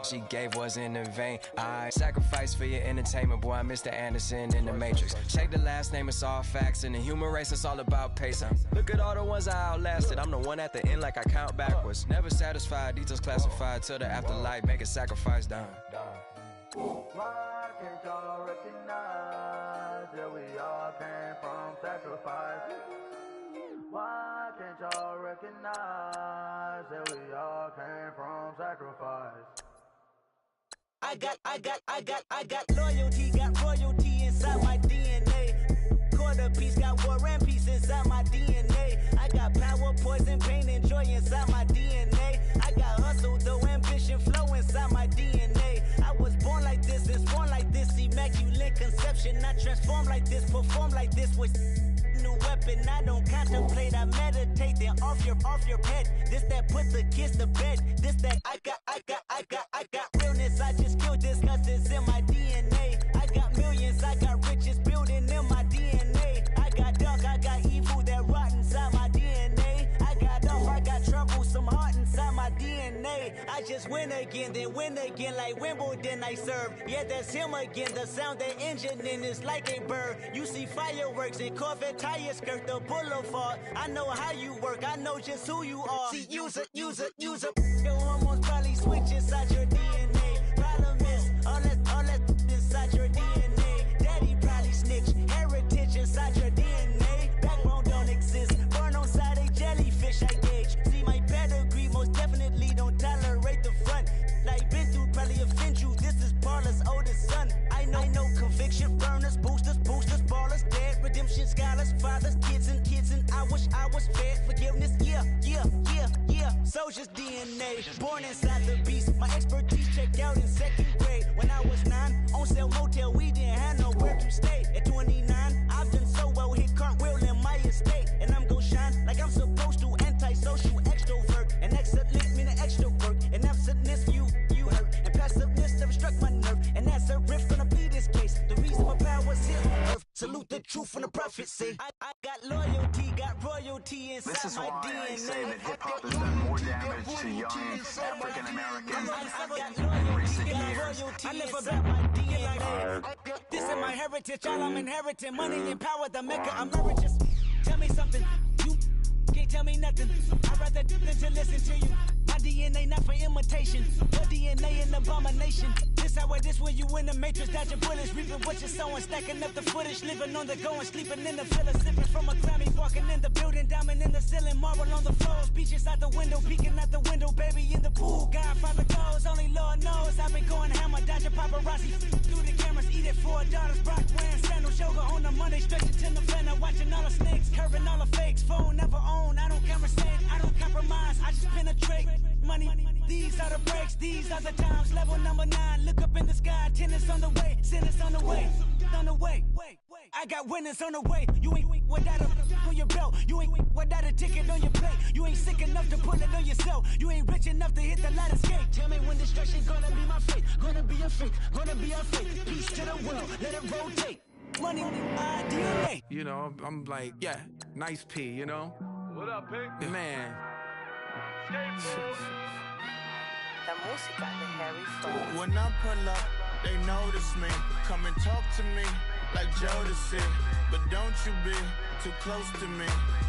she gave wasn't in vain. I sacrificed for your entertainment, boy, I'm Mr. Anderson in the Matrix. Check the last name, it's all facts. In the human race, it's all about pacing. Look at all the ones I outlasted. I'm the one at the end like I count backwards. Never satisfied, details classified till the afterlife. Make a sacrifice down. Why can't y'all recognize that we all came from sacrifice? Why can't y'all recognize that we all came from sacrifice? I got loyalty, got royalty inside my DNA. Quarter piece, got war and peace inside my DNA. I got power, poison, pain, and joy inside my DNA. I got hustle, though ambition, flow inside my DNA. I was born like this, and born like this, immaculate conception. I transform like this, perform like this with new weapon. I don't contemplate, I meditate. Then off your head. This that put the kids to bed. This that I got realness. I just killed this 'cause it's in my DNA. I got millions, I got riches building in my DNA. I got dark, I got evil that rot inside my DNA. I got off, I got trouble, some heart inside my DNA. I just win again, then win again like Wimbledon I serve. Yeah, that's him again. The sound that engine in is like a bird. You see fireworks and Corvette tires skirt the boulevard. I know how you work, I know just who you are. See, use it. Your hormones probably switch inside your DNA. Problem is, all that inside your DNA. Daddy probably snitch, heritage inside your DNA. Backbone don't exist, born on side a jellyfish I gauge. See my pedigree, most definitely don't tolerate the front. Like been through, probably offend you, this is Paula's oldest son. I know conviction, burners, boosters, ballers, dead, redemption, scholars, fathers, kids and I wish I was fed. Forgiveness, yeah. Soldier's DNA, born inside the beast. My expertise checked out in 2nd grade. When I was 9, on sale motel, we didn't have nowhere to stay. At 29, I've done so well, hit cartwheel in my estate. And I'm gon' shine like I'm supposed to, antisocial extrovert. And excellent meaning extra work. And absentness, you hurt. And passiveness never struck my nerve. And that's a riff, gonna be this case. The reason my power's here on earth. Salute the truth from the prophecy. I got loyalty, got royalty inside this is my why DNA. I say that hip-hop has done more damage to young African Americans in recent years. I live about my DNA. This is my heritage, all I'm inheriting. Money and power, the maker emeritus. Tell me something, you can't tell me nothing. I'd rather do than to listen to you. My DNA not for imitation. Your DNA an abomination. This when you in the matrix, dodging bullets, reaping what you're sowing, stacking up the footage, living on the go and sleeping in the villa, sipping from a Grammy, walking in the building, diamond in the ceiling, marble on the floors, beaches out the window, peeking out the window, baby in the pool, Godfather goes, only Lord knows, I've been going hammer, dodging paparazzi, through the cameras, eat it 4 daughters, Brock wearing sandals, yoga on a Monday, stretching to November, watching all the snakes, curving all the fakes, phone never own, I don't conversate, I don't compromise, I just penetrate, money, these are the breaks, these are the times, level number 9, look up in the sky, tennis on the way, sinners on the way, I got winners on the way. You ain't without a on your belt. You ain't without a ticket on your plate. You ain't sick enough to pull it on yourself. You ain't rich enough to hit the ladder skate. Tell me when destruction gonna be my fate. Gonna be a fate, gonna be a fate. Peace to the world, let it rotate. Money, DNA. You know, I'm like, yeah, nice P, you know? What up, Pig? Man. La música de Harry Flow. When I pull up, they notice me. Come and talk to me like Jodeci. But don't you be too close to me.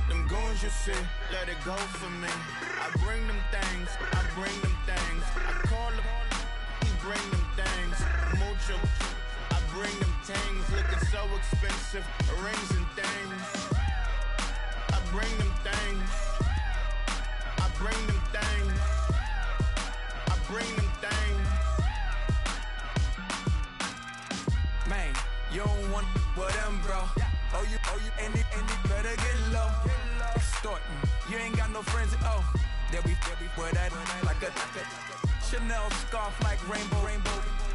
Them goons you see, let it go for me. I bring them things, I bring them things. I call them, he bring them things. Mucho, I bring them things. Looking so expensive, rings and things. I bring them things. I bring them things. I bring them things. Man, you don't want with them, bro. Oh, you, and it better get low. Extorting, you ain't got no friends. Oh, they'll be with that like a Chanel scarf like rainbow.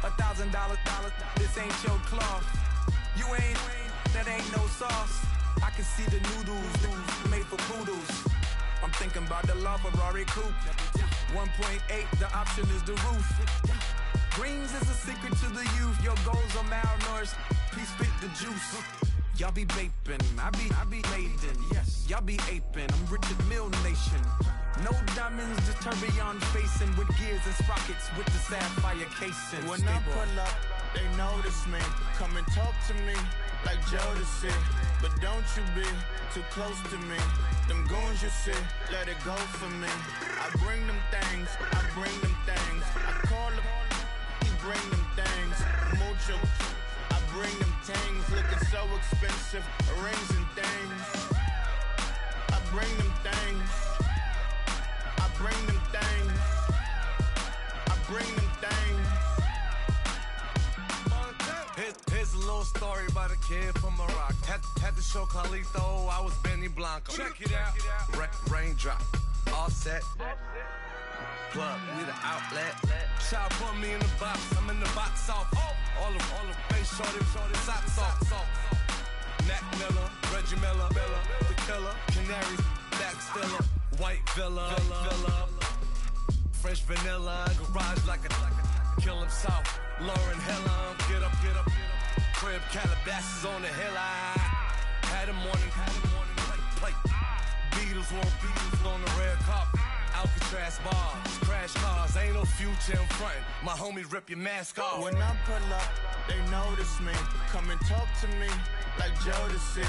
$1,000, this ain't your cloth. You ain't, that ain't no sauce. I can see the noodles made for poodles. I'm thinking about the LaFerrari coupe. 1.8, the option is the roof. Greens is a secret to the youth. Your goals are malnourished. Please spit the juice. Y'all be vaping, I be maiden. Yes, y'all be aping. I'm Richard Mill Nation. No diamonds, just tourbillon facing with gears and sprockets with the sapphire casing. When I pull up, they notice me. Come and talk to me like Jodeci. But don't you be too close to me. Them goons you see, let it go for me. I bring them things, I bring them things. I call them, he bring them things. Mucho, I bring them things. Looking so expensive, rings and things. I bring them things. I bring them things. I bring them things. Here's a little story about a kid from Morocco. Had to show Carlito I was Benny Blanco. Check it out. Raindrop, offset. Plug, we the outlet. Child put me in the box, I'm in the box off. All the face shorty, socks off. Mac Miller, Reggie Miller, the killer, Canaries, back stiller, white villa, French vanilla, garage like a kill him south. Lauren Hilla, get up. Crib Calabasas on the hill. I had a morning plate. Beatles on the red carpet. Alcatraz bars, crash cars, ain't no future in front. My homies rip your mask off. When I pull up, they notice me. Come and talk to me like Jodeci.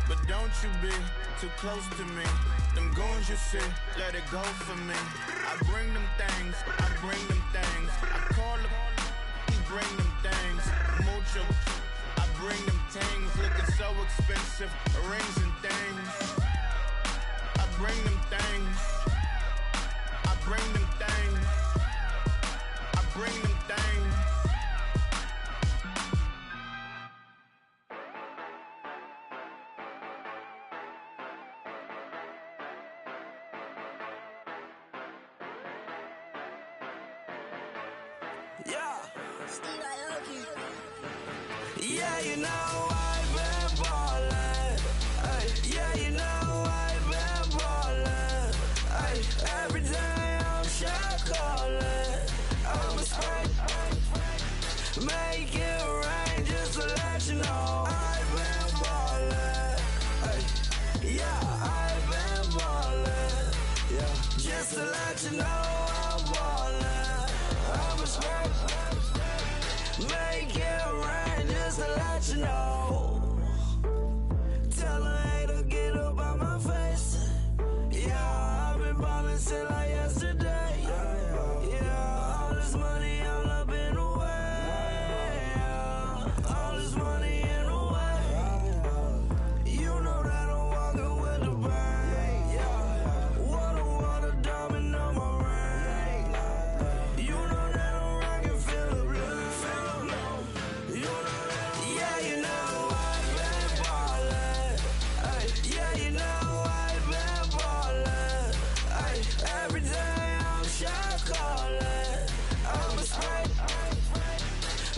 But don't you be too close to me. Them goons you see, let it go for me. I bring them things, I bring them things. I call them, he bring them things. Mucho, I bring them things. Looking so expensive, rings and things. I bring them things. I bring them things. I bring them things. Yeah, you know I've been ballin'. Yeah, you know I've been ballin'. Every day I'm shot callin'. I'm a spray. Make it rain just to let you know I've been ballin'. Yeah, I've been ballin'. Yeah, just to let you know I'm ballin'. I'm a spray. Make it rain just to let you know. Tell a hater get up on my face. Yeah, I've been ballin' since like yesterday. Yeah, all this money all up in the way. All this money in the way. You know that I'm walking with the bank. Water, diamond on my ring. You know that I'm rockin' feel the blue. Yeah, you know I've been ballin'. Yeah, you know I've been ballin'. Every day I'm shot callin'. I'm a spray.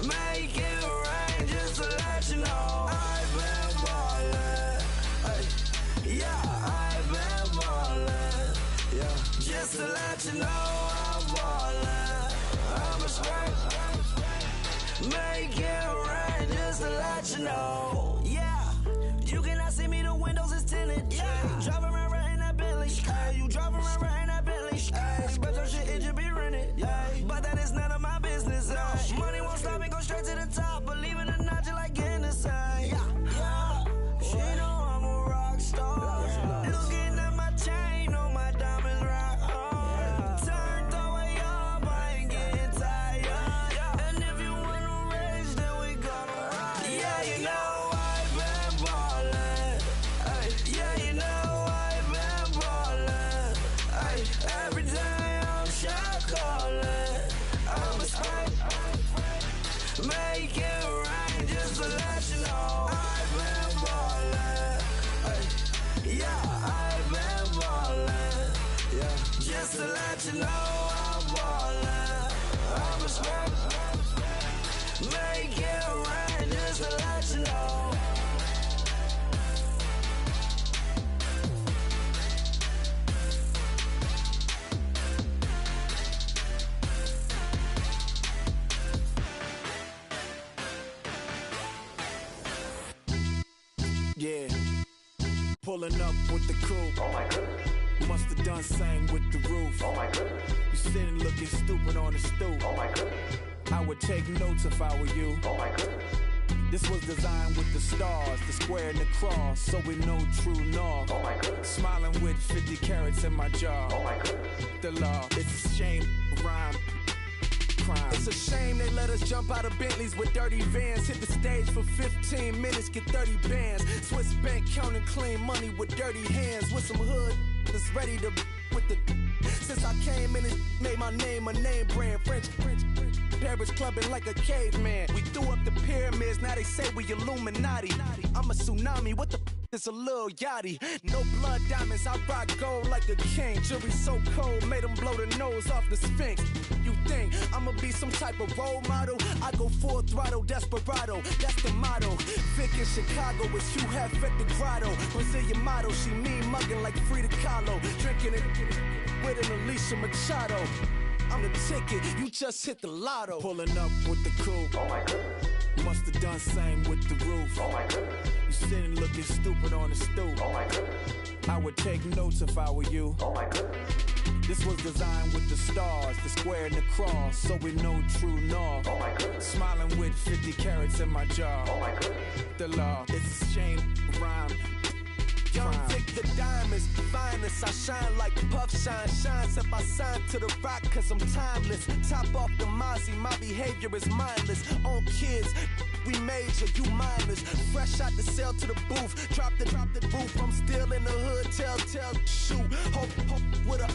Make it rain just to let you know I've been ballin'. Yeah, I've been ballin'. Yeah, just to let you know I'm ballin'. I'm a spray. Make it rain just to let you know. Yeah, you cannot see me, the windows is tinted. Yeah, driving around right in that Bentley. You driving around right in that Bentley. But your shit, it should be rented. But that is none of my business. Money won't stop me, go straight to the top. Believe it or not, you like getting the same. Yeah, she know I'm a rock star. Looking at my chain on my diamonds rock hard. Turned the way up, I ain't getting tired. And if you wanna race, then we gonna ride. Yeah, you know I've been ballin'. Yeah, you know I've been ballin'. Every day I'm shot callin'. I'm a spray. Make it rain just to let you know I've been ballin'. Yeah, I've been ballin'. Yeah, just to let you know I'm ballin'. I'm a spray. Make it rain just to let you know. Pulling up with the coupe. Oh my goodness. Must have done same with the roof. Oh my goodness. You sitting looking stupid on the stoop. Oh my goodness. I would take notes if I were you. Oh my goodness. This was designed with the stars, the square and the cross, so we know true north. Oh my goodness. Smiling with 50 carats in my jaw. Oh my goodness. The law, it's a shame, rhyme, crime. It's a shame they let us jump out of Bentleys with dirty vans. Hit the stage for 15 minutes, get 30 bands. Swiss bank counting clean money with dirty hands. With some hood that's ready to with the. Since I came in, it made my name a name brand. French. Paris clubbing like a caveman. We threw up the pyramids, now they say we Illuminati. I'm a tsunami, what the is a little yachty. No blood diamonds, I rock gold like a king. Jury so cold, made them blow the nose off the Sphinx. You think I'ma be some type of role model? I go full throttle, desperado, that's the motto. Vic in Chicago, it's you have at the grotto. Brazilian model, she mean mugging like Frida Kahlo. Drinking it with an Alicia Machado. I'm the ticket, you just hit the lotto. Pulling up with the coupe. Oh my goodness. Must have done same with the roof. Oh my goodness. You sitting looking stupid on the stoop. Oh my goodness. I would take notes if I were you. Oh my goodness. This was designed with the stars, the square and the cross, so we know true north. Oh my goodness. Smiling with 50 carats in my jaw. Oh my goodness. The law, it's a shame, rhyme. Young Vic the diamonds, finest. I shine like Puff Shine. Shines if I sign to the rock, cause I'm timeless. Top off the Mozzie, my behavior is mindless. On kids, we major, you minors. Fresh out the cell to the booth. Drop the roof, I'm still in the hood. Tell, shoot. Hope with a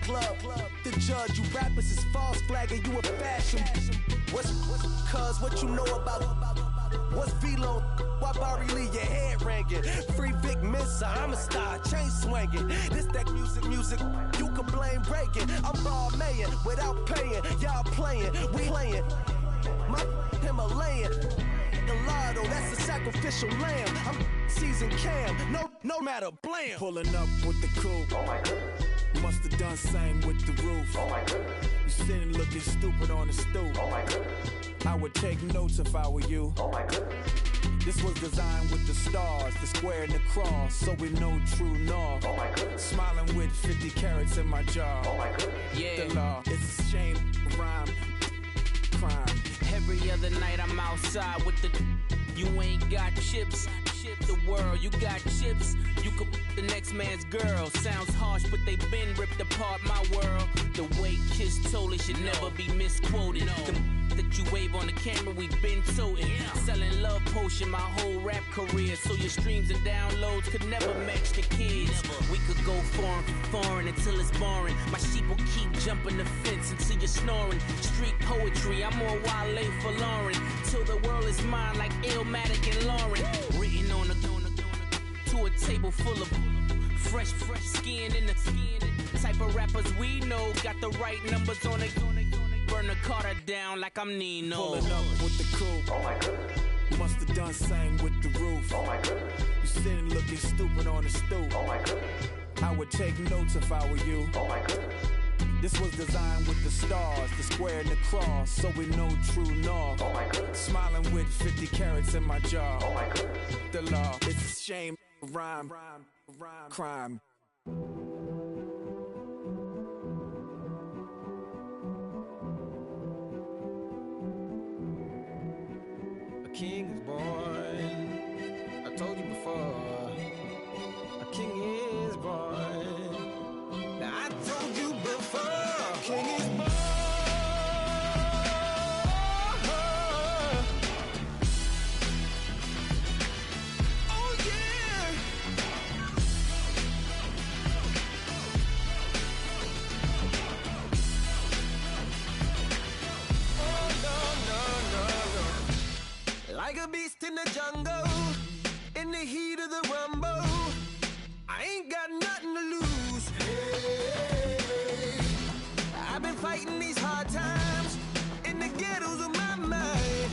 club. The judge, you rappers is false flagging, you a fashion. What's cuz, what you know about? What's Velo? Why Barry Lee, your head ringing? Free Vic Mensa, I'm a star, chain swinging. This that music, you can blame Reagan. I'm ball mayin' without paying, y'all playing, we playing. My Himalayan, Gallardo, that's a sacrificial lamb. I'm seasoned cam, no matter, blam. Pulling up with the coupe. Oh my goodness. Must have done same with the roof. Oh my goodness. You sitting looking stupid on the stoop. Oh my goodness. I would take notes if I were you. Oh my goodness. This was designed with the stars, the square and the cross, so we know true north. Oh my goodness. Smiling with 50 carats in my jaw. Oh my goodness. The law, it's a shame, rhyme, crime. Every other night I'm outside with the. You ain't got chips. The world, you got chips. You could the next man's girl. Sounds harsh, but they been ripped apart my world. The way Kiss told it should never be misquoted. The that you wave on the camera, we been toting. Selling love potion my whole rap career. So your streams and downloads could never match the kids. We could go foreign until it's boring. My sheep will keep jumping the fence until you're snoring. Street poetry, I'm more Wale for Lauren. Till the world is mine like Illmatic and Lauren. Written on a to a table full of fresh skin in the type of rappers we know. Got the right numbers on it. Burn the Carter down like I'm Nino. Pulling up with the coupe. Oh my goodness. Must have done same with the roof. Oh my goodness. You sitting looking stupid on the stoop. Oh my goodness. I would take notes if I were you. Oh my goodness. This was designed with the stars, the square and the cross, so we know true north. Oh my goodness. Smiling with 50 carats in my jaw. Oh my goodness. The law, it's a shame, rhyme, crime. A king is born. I told you before. A king is born. Now I told you before. A king is born. Oh yeah. Like a beast in the jungle, in the heat of the rumble, I ain't got nothing to lose. Hey, I've been fighting these hard times in the ghettos of my mind.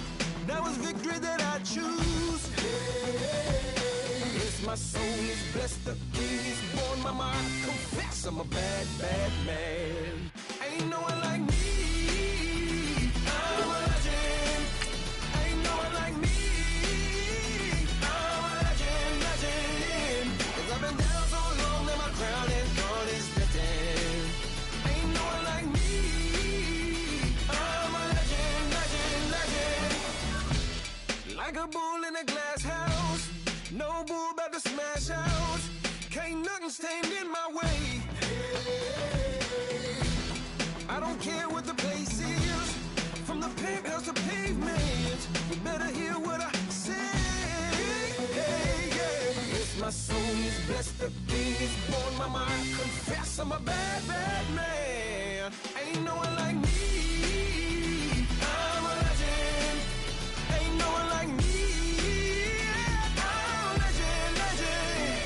Now it's victory that I choose. Hey, yes, my soul is blessed, the king is born. Mama, I confess I'm a bad, bad man. Ain't no one like me. I'm a legend. Ain't no one like me. I'm a legend, legend. 'Cause I've been down a bull in a glass house. No bull about to smash out. Can't nothing stand in my way. I don't care what the place is. From the penthouse to pavement. You better hear what I say. If my soul is blessed, the king is born. Mama, I confess I'm a bad, bad man. Ain't no one like me. I'm a legend. Ain't no one like me. I'm a legend, legend.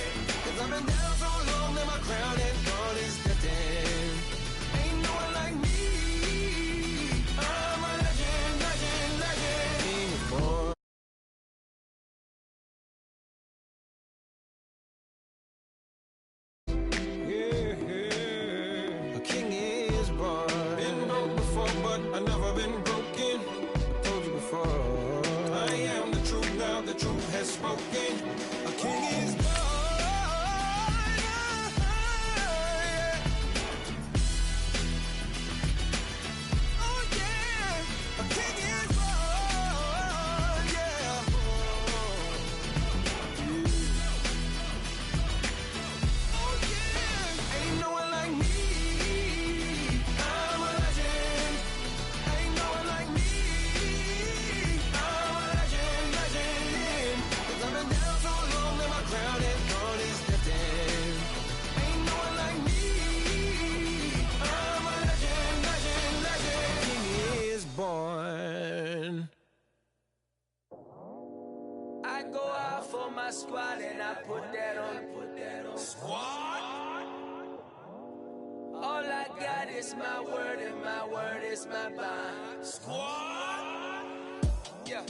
Cause I've been down so long that my crown and gone is dead. Ain't no one like me. I'm a legend, legend, legend. King is born. I've never been broken. I told you before. I am the truth now. The truth has spoken. A king is born. Oh yeah, a king is born. Yeah. Oh yeah, ain't no one like me. I go out for my squad and I put that on. Squad? All I got is my word and my word is my bond. Squad? Yeah,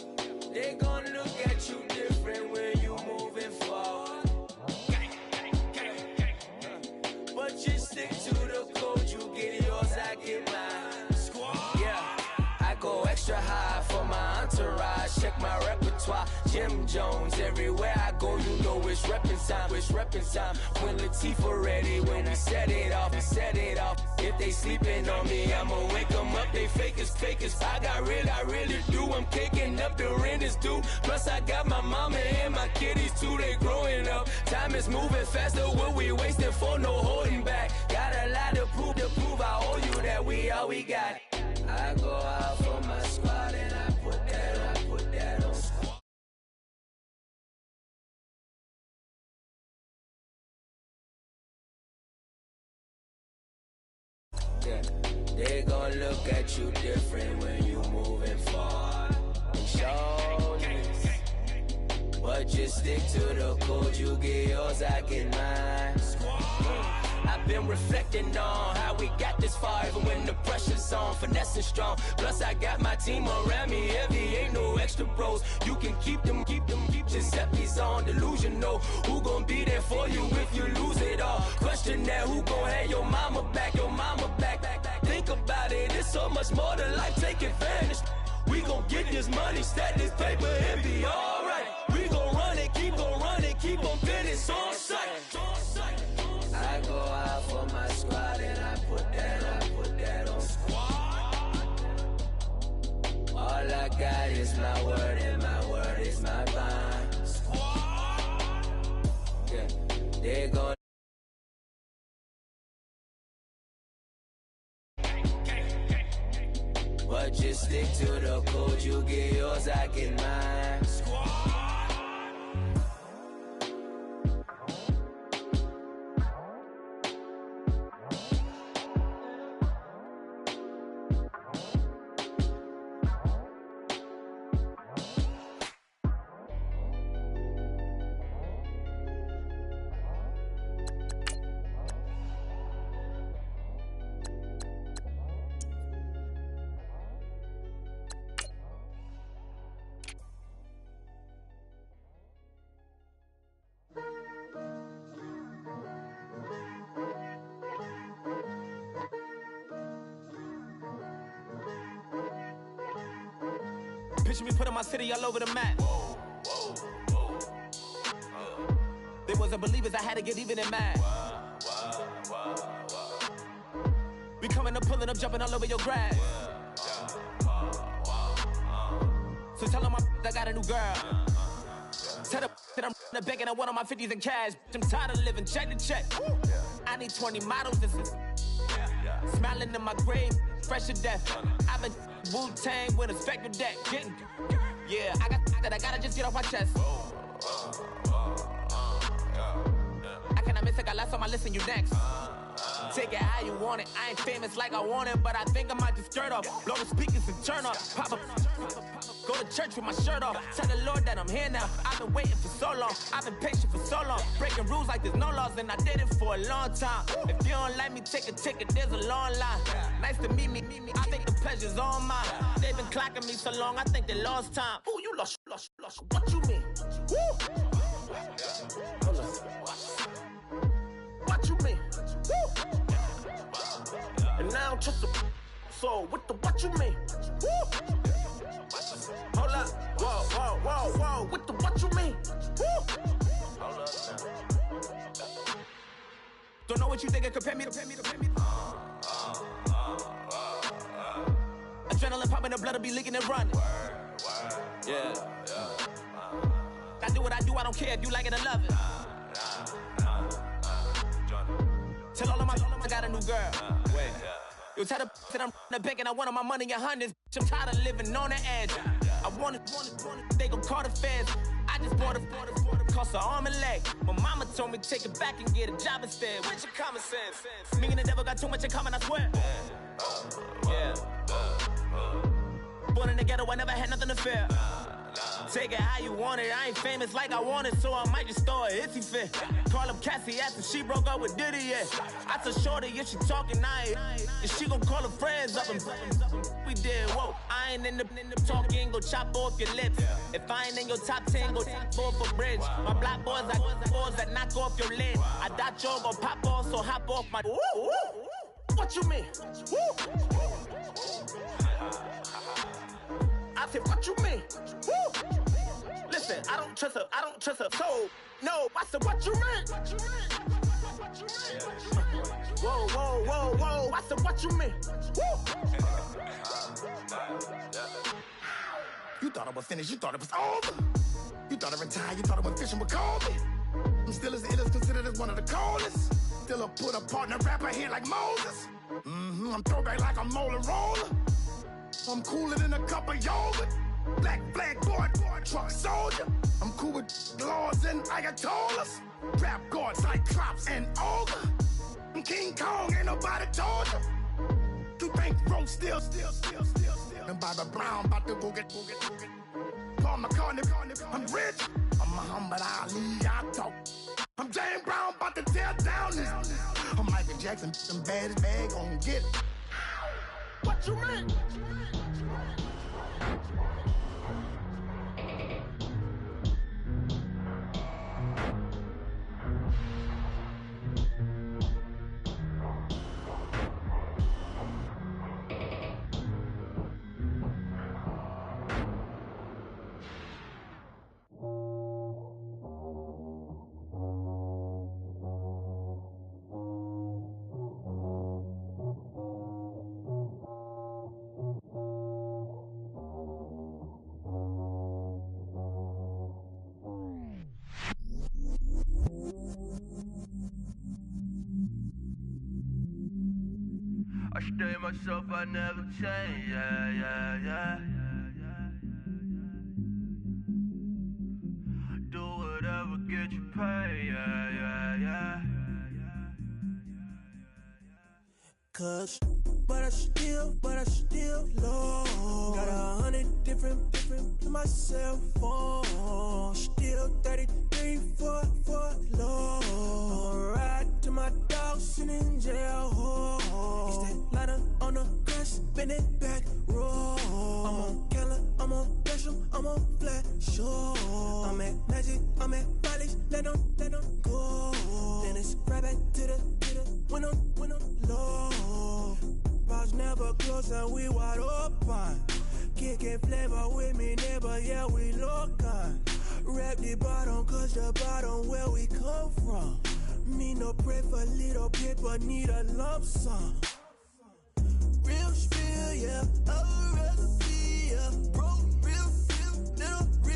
they gon' look at you different when you moving forward. But you stick to the code, you get yours, I get mine. Squad? Yeah, I go extra high for my entourage. Check my repertoire, Jim Jones. Everywhere I go, you know it's reppin' time. It's reppin' time. When Latifah ready, when we set it off, we set it off. If they sleeping on me, I'ma wake them up. They fakers. I really do. I'm kicking up the rent is due. Plus I got my mama and my kiddies too. They growing up. Time is moving faster. What we wasting for? No holding back. Got a lot to prove. I owe you that we all we got. I go out for my squad and I put that on squad. Yeah, they gon' look at you different when you moving forward. Shoulders, but just stick to the code. You get yours, I get mine. I've been reflecting on how we got this far, even when the pressure's on, finessing strong. Plus I got my team around me heavy, ain't no extra bros. You can keep them. Giuseppe's on delusional. Who gon' be there for you if you lose it all? Question that, who gon' have your mama back? Think about it, it's so much more to life, take advantage. We gon' get this money, stack this paper, and be alright. We gon' run it, keep on finish on sight. I go out for my squad and I put that on squad. All I got is my word and my word is my bond. Squad. Yeah, they gon' but just stick to the code, you get yours, I get mine. Squad. Picture me putting my city all over the map. They wasn't believers, I had to get even in mad. We coming up, pulling up, jumping all over your grass. So tell them I got a new girl. Tell the that I'm the bank and I want all my 50s in cash. I'm tired of living check to check. I need 20 models. This is smiling in my grave, fresh to death. I've been Wu-Tang with a spectral deck. Getting, yeah, I gotta just get off my chest. I cannot miss it, got last on my list and you next. Take it how you want it. I ain't famous like I want it, but I think I might just skirt off. Blow the speakers and turn off. Pop up. Go to church with my shirt off. Tell the Lord that I'm here now. I've been waiting for so long. I've been patient for so long. Breaking rules like there's no laws, and I did it for a long time. If you don't like me, take a ticket. There's a long line. Nice to meet me. I think the pleasure's all mine. They've been clocking me so long, I think they lost time. Ooh, you lost. What you mean? Woo! What you mean? Woo! And now I'm just a so what you mean? Woo! Hold up, whoa, what you mean? Woo! Hold up. Don't know what you think, compare me. Adrenaline popping, the blood will be leaking and running. Yeah. I do what I do, I don't care if you like it or love it. Tell all of my I got a new girl. Wait. You tell the that I'm the bank and I want all my money in hundreds. I'm tired of living on the edge. I want it, they gon' call the feds. I just bought a cost an arm and leg. My mama told me take it back and get a job instead. Where's your common sense? Me and the devil got too much in common, I swear. Yeah. Born in the ghetto, I never had nothing to fear. Take it how you want it. I ain't famous like I want it, so I might just throw a hissy fit. Call up Cassie after she broke up with Diddy, yeah. I told Shorty if she talking, and she gon' call her friends up and we did, whoa. I ain't in the talking, go chop off your lips. If I ain't in your top 10, go top 4 for bridge. My black boys like boys that knock off your lid. I doubt y'all gon' pop off, so hop off my. What you mean? I said, what you mean? Woo! Listen, I don't trust her. So, no, I said, what you mean? Whoa. I said, what you mean? Woo! You thought I was finished, you thought it was over. You thought I retired, you thought I went fishing with Kobe. I'm still as ill as considered as one of the coldest. Still a put a partner rapper here like Moses. I'm throwback like a molar roller. I'm cooler than a cup of yogurt. Black flag boy, truck soldier. I'm cool with laws and ayatollahs. Rap gods like Klops and Olga. I'm King Kong, ain't nobody told you. You think Rome still. And Bobby Brown about to go get. Paul McCartney, I'm rich. I'm Muhammad Ali, I talk. I'm James Brown, about to tear down this. I'm Michael Jackson, them bad gon' get it. What you mean? I stay myself, I never change, yeah. Do whatever, get you paid, yeah. Cause, but I still low. Got 100 different to my cell phone. Still 33 for low. I'ma ride to my dog sitting in jail. It's that lighter on the grass, spin it back, roll. I'm on Keller, I'm on Besham, I'm on Flat Shore. I'm at Magic, I'm at Follies, let them go. Then it's right back to the when I'm low. Bars never close and we wide open. Kicking flavor with me, neighbor, yeah, we local. Rap the bottom, cause the bottom where we come from. Me no pray for little paper, need a lump sum. Real spill, yeah, I'd rather be, yeah. Bro, real, little real.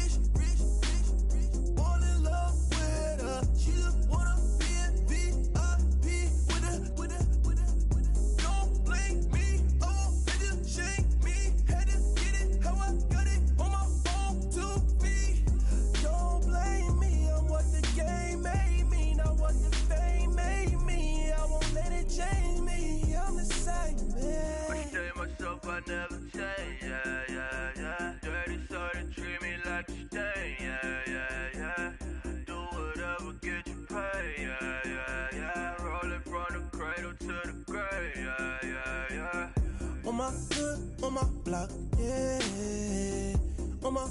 my hood, on my block, yeah. On my,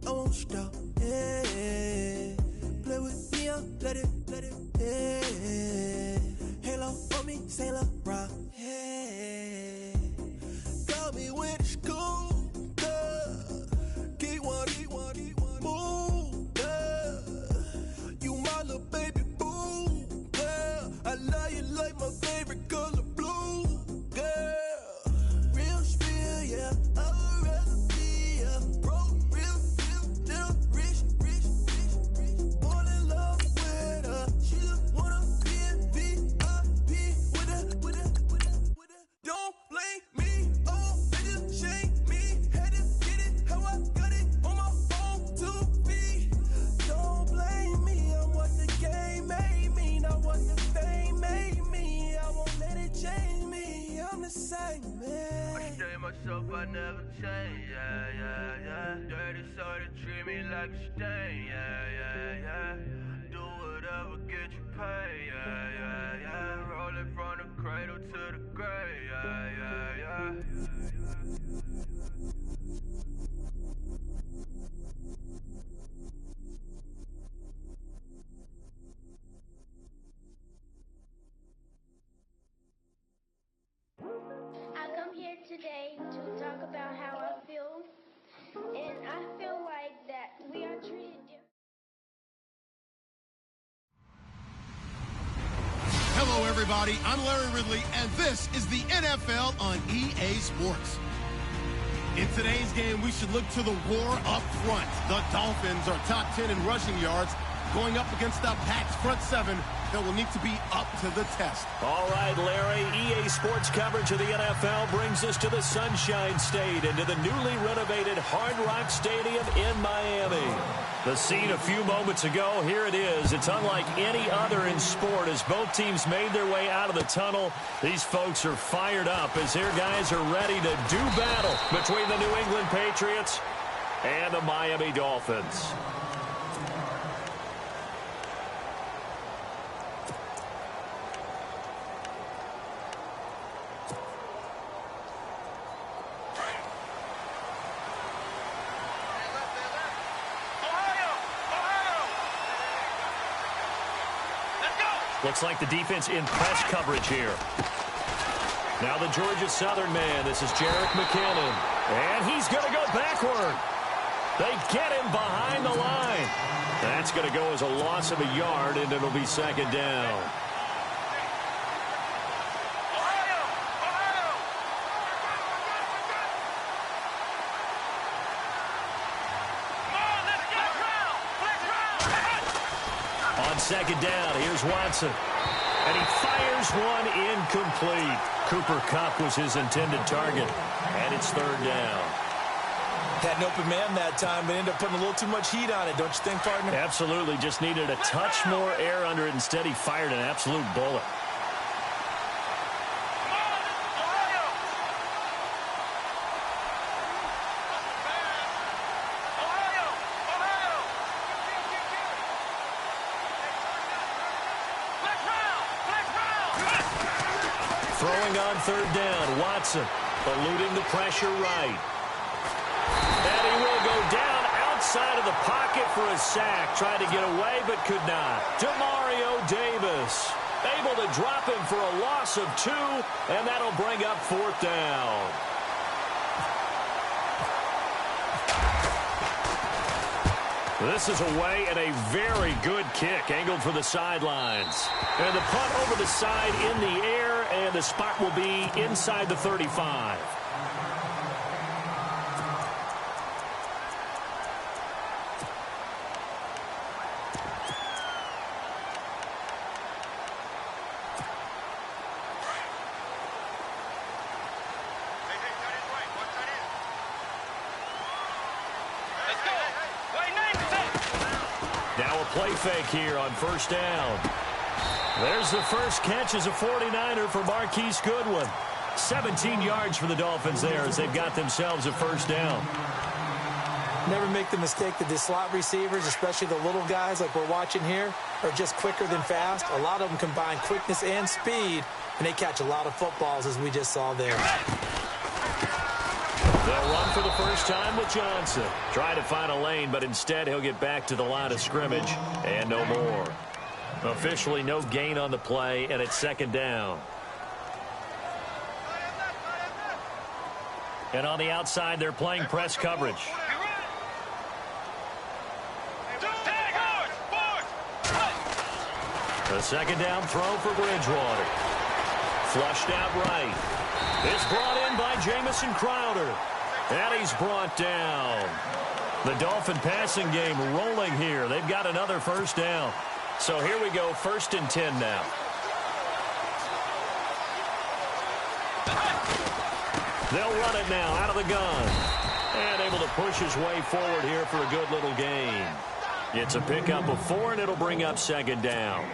I won't stop, yeah. Play with me, let it, yeah. Halo on me, Sailor Rock, yeah. Got me with school, Keep one, move, yeah. You my little baby boo, yeah. I love you like my favorite color blue, girl. Real spill, yeah. I'd rather be a broke, real, little rich. Fall in love with her. She just wanna be in VIP with her. Don't blame me, oh, bitches shame me. Had to get it how I got it on my own 2 feet. Don't blame me, I'm what the game made me, not what the fame made me. I won't let it change me, I'm the same, man. I stay myself, I never change, yeah. Dirty soda, treat me like a stain, yeah. Do whatever, get you paid, yeah. Roll it from the cradle to the grave, yeah. I come here today to talk about how I feel, and I feel like that we are treated differently. Hello, everybody. I'm Larry Ridley, and this is the NFL on EA Sports. In today's game, we should look to the war up front. The Dolphins are top 10 in rushing yards, going up against the Pats front seven that will need to be up to the test. All right, Larry, EA Sports coverage of the NFL brings us to the Sunshine State and to the newly renovated Hard Rock Stadium in Miami. The scene a few moments ago, here it is. It's unlike any other in sport as both teams made their way out of the tunnel. These folks are fired up as their guys are ready to do battle between the New England Patriots and the Miami Dolphins. Looks like the defense in press coverage here. Now the Georgia Southern man. This is Jerick McKinnon. And he's going to go backward. They get him behind the line. That's going to go as a loss of a yard, and it'll be second down. Second down, here's Watson. And he fires one incomplete. Cooper Kupp was his intended target. And it's third down. Had an open man that time, but ended up putting a little too much heat on it, don't you think, partner? Absolutely. Just needed a touch more air under it. Instead, he fired an absolute bullet. Throwing on third down, Watson eluding the pressure right. And he will go down outside of the pocket for a sack. Tried to get away but could not. Demario Davis able to drop him for a loss of 2, and that'll bring up fourth down. This is away and a very good kick angled for the sidelines. And the punt over the side in the air, and the spot will be inside the 35. Now a play fake here on first down. There's the first catch as a 49er for Marquise Goodwin. 17 yards for the Dolphins there as they've got themselves a first down. Never make the mistake that the slot receivers, especially the little guys like we're watching here, are just quicker than fast. A lot of them combine quickness and speed, and they catch a lot of footballs as we just saw there. They'll run for the first time with Johnson. Try to find a lane, but instead he'll get back to the line of scrimmage and no more. Officially no gain on the play, and it's second down. And on the outside, they're playing press coverage. A second down throw for Bridgewater. Flushed out right. It's brought in by Jamison Crowder. And he's brought down. The Dolphin passing game rolling here. They've got another first down. So here we go, 1st and 10 now. They'll run it now out of the gun. And able to push his way forward here for a good little gain. It's a pickup of 4, and it'll bring up second down.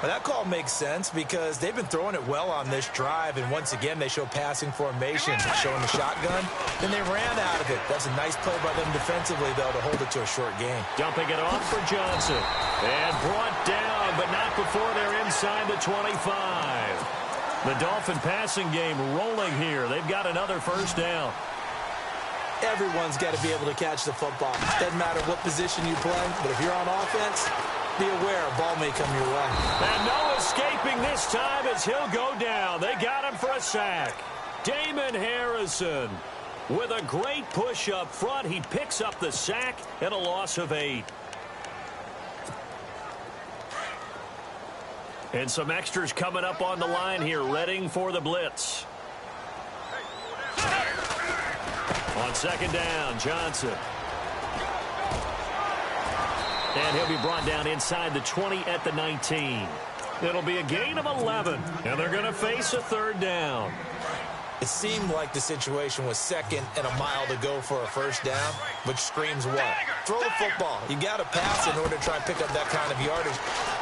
Well, that call makes sense because they've been throwing it well on this drive, and once again they show passing formation, showing the shotgun. Then they ran out of it. That's a nice play by them defensively, though, to hold it to a short game. Dumping it off for Johnson. And brought down, but not before they're inside the 25. The Dolphin passing game rolling here. They've got another first down. Everyone's got to be able to catch the football. Doesn't matter what position you play, but if you're on offense, be aware a ball may come your way. And no escaping this time as he'll go down. They got him for a sack. Damon Harrison with a great push up front. He picks up the sack and a loss of 8. And some extras coming up on the line here, readying for the blitz. On second down, Johnson. And he'll be brought down inside the 20 at the 19. It'll be a gain of 11, and they're going to face a third down. It seemed like the situation was 2nd and a mile to go for a first down, which screams what? Throw the football. You got to pass in order to try and pick up that kind of yardage.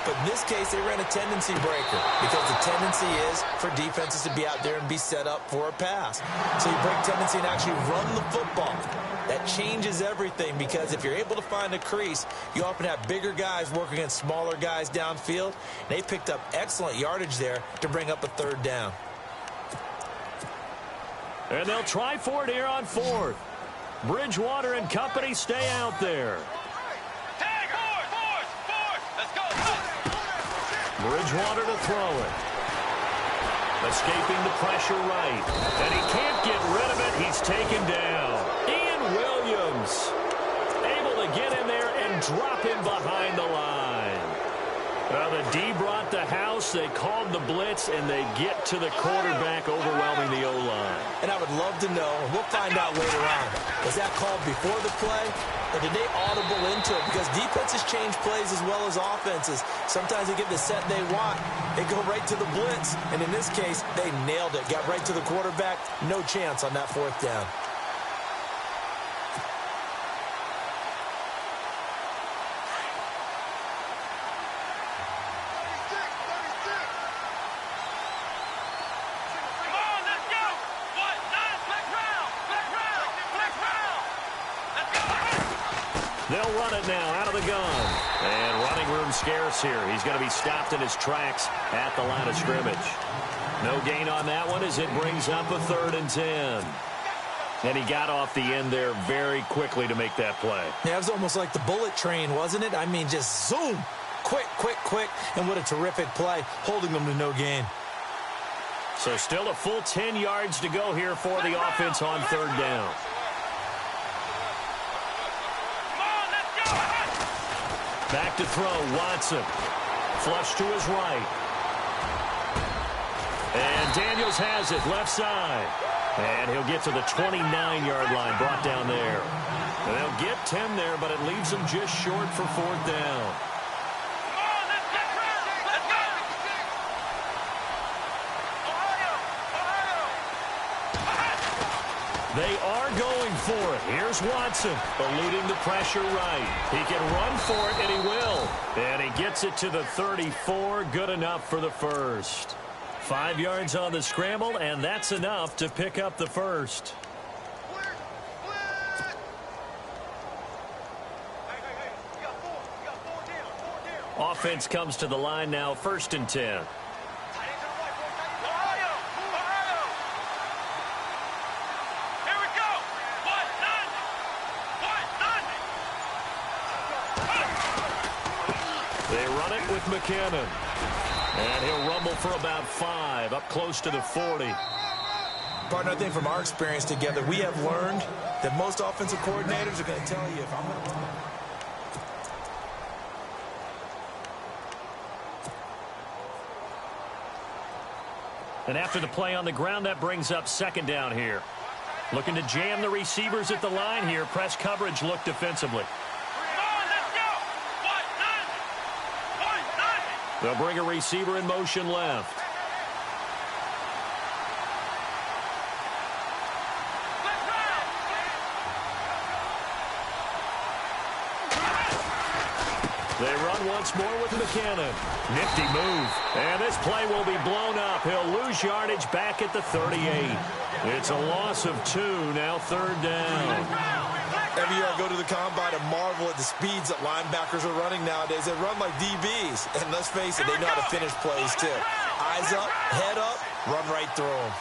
But in this case, they ran a tendency breaker because the tendency is for defenses to be out there and be set up for a pass. So you break tendency and actually run the football. That changes everything because if you're able to find a crease, you often have bigger guys working against smaller guys downfield. They picked up excellent yardage there to bring up a third down. And they'll try for it here on 4th. Bridgewater and company stay out there. Bridgewater to throw it. Escaping the pressure right. And he can't get rid of it. He's taken down. Ian Williams able to get in there and drop him behind the line. The D brought the house. They called the blitz, and they get to the quarterback, overwhelming the O-line. And I would love to know, and we'll find out later on, was that called before the play, or did they audible into it? Because defenses change plays as well as offenses. Sometimes they get the set they want. They go right to the blitz, and in this case, they nailed it. Got right to the quarterback. No chance on that 4th down. They'll run it now out of the gun. And running room scarce here. He's going to be stopped in his tracks at the line of scrimmage. No gain on that one as it brings up a 3rd and 10. And he got off the end there very quickly to make that play. Yeah, it was almost like the bullet train, wasn't it? I mean, just zoom. Quick, quick, quick. And what a terrific play, holding them to no gain. So still a full 10 yards to go here for the offense on 3rd down. Back to throw, Watson. Flush to his right. And Daniels has it, left side. And he'll get to the 29-yard line, brought down there. And they'll get 10 there, but it leaves them just short for 4th down. They are going for it. Here's Watson, eluding the pressure right. He can run for it, and he will. And he gets it to the 34. Good enough for the first. 5 yards on the scramble, and that's enough to pick up the first. Offense comes to the line now, 1st and 10. Here we run it with McKinnon. And he'll rumble for about 5, up close to the 40. Partner, I think from our experience together, we have learned that most offensive coordinators are going to tell you if I'm going to... And after the play on the ground, that brings up second down here. Looking to jam the receivers at the line here. Press coverage look defensively. They'll bring a receiver in motion left. They run once more with McKinnon. Nifty move. And this play will be blown up. He'll lose yardage back at the 38. It's a loss of 2, now third down. Every year I go to the combine and marvel at the speeds that linebackers are running nowadays. They run like DBs. And let's face it, they know how to finish plays too. Eyes up, head up, run right through them.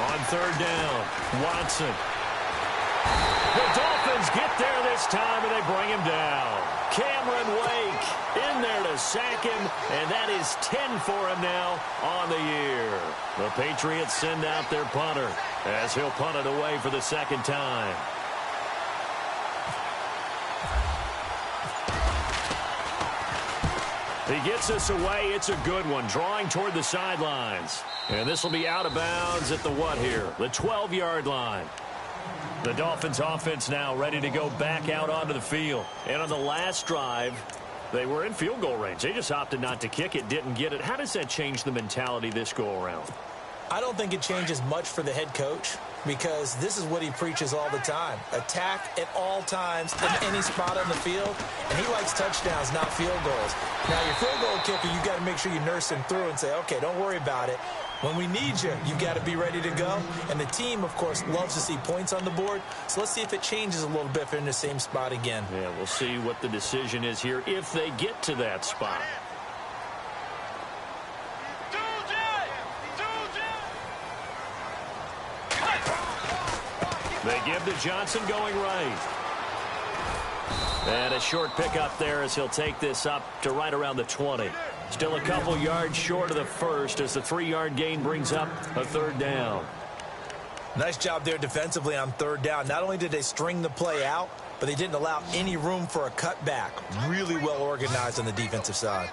On third down, Watson. The Dolphins get there this time, and they bring him down. Cameron Wake in there to sack him, and that is 10 for him now on the year. The Patriots send out their punter as he'll punt it away for the second time. He gets us away. It's a good one, drawing toward the sidelines. And this will be out of bounds at the what here? The 12-yard line. The Dolphins offense now ready to go back out onto the field. And on the last drive, they were in field goal range. They just opted not to kick it, didn't get it. How does that change the mentality this go around? I don't think it changes much for the head coach because this is what he preaches all the time. Attack at all times in any spot on the field. And he likes touchdowns, not field goals. Now, your field goal kicker, you got to make sure you nurse him through and say, okay, don't worry about it. When we need you, you got to be ready to go. And the team, of course, loves to see points on the board. So let's see if it changes a little bit if they're in the same spot again. Yeah, we'll see what the decision is here if they get to that spot. They give to Johnson going right. And a short pickup there as he'll take this up to right around the 20. Still a couple yards short of the first as the 3-yard gain brings up a third down. Nice job there defensively on third down. Not only did they string the play out, but they didn't allow any room for a cutback. Really well organized on the defensive side.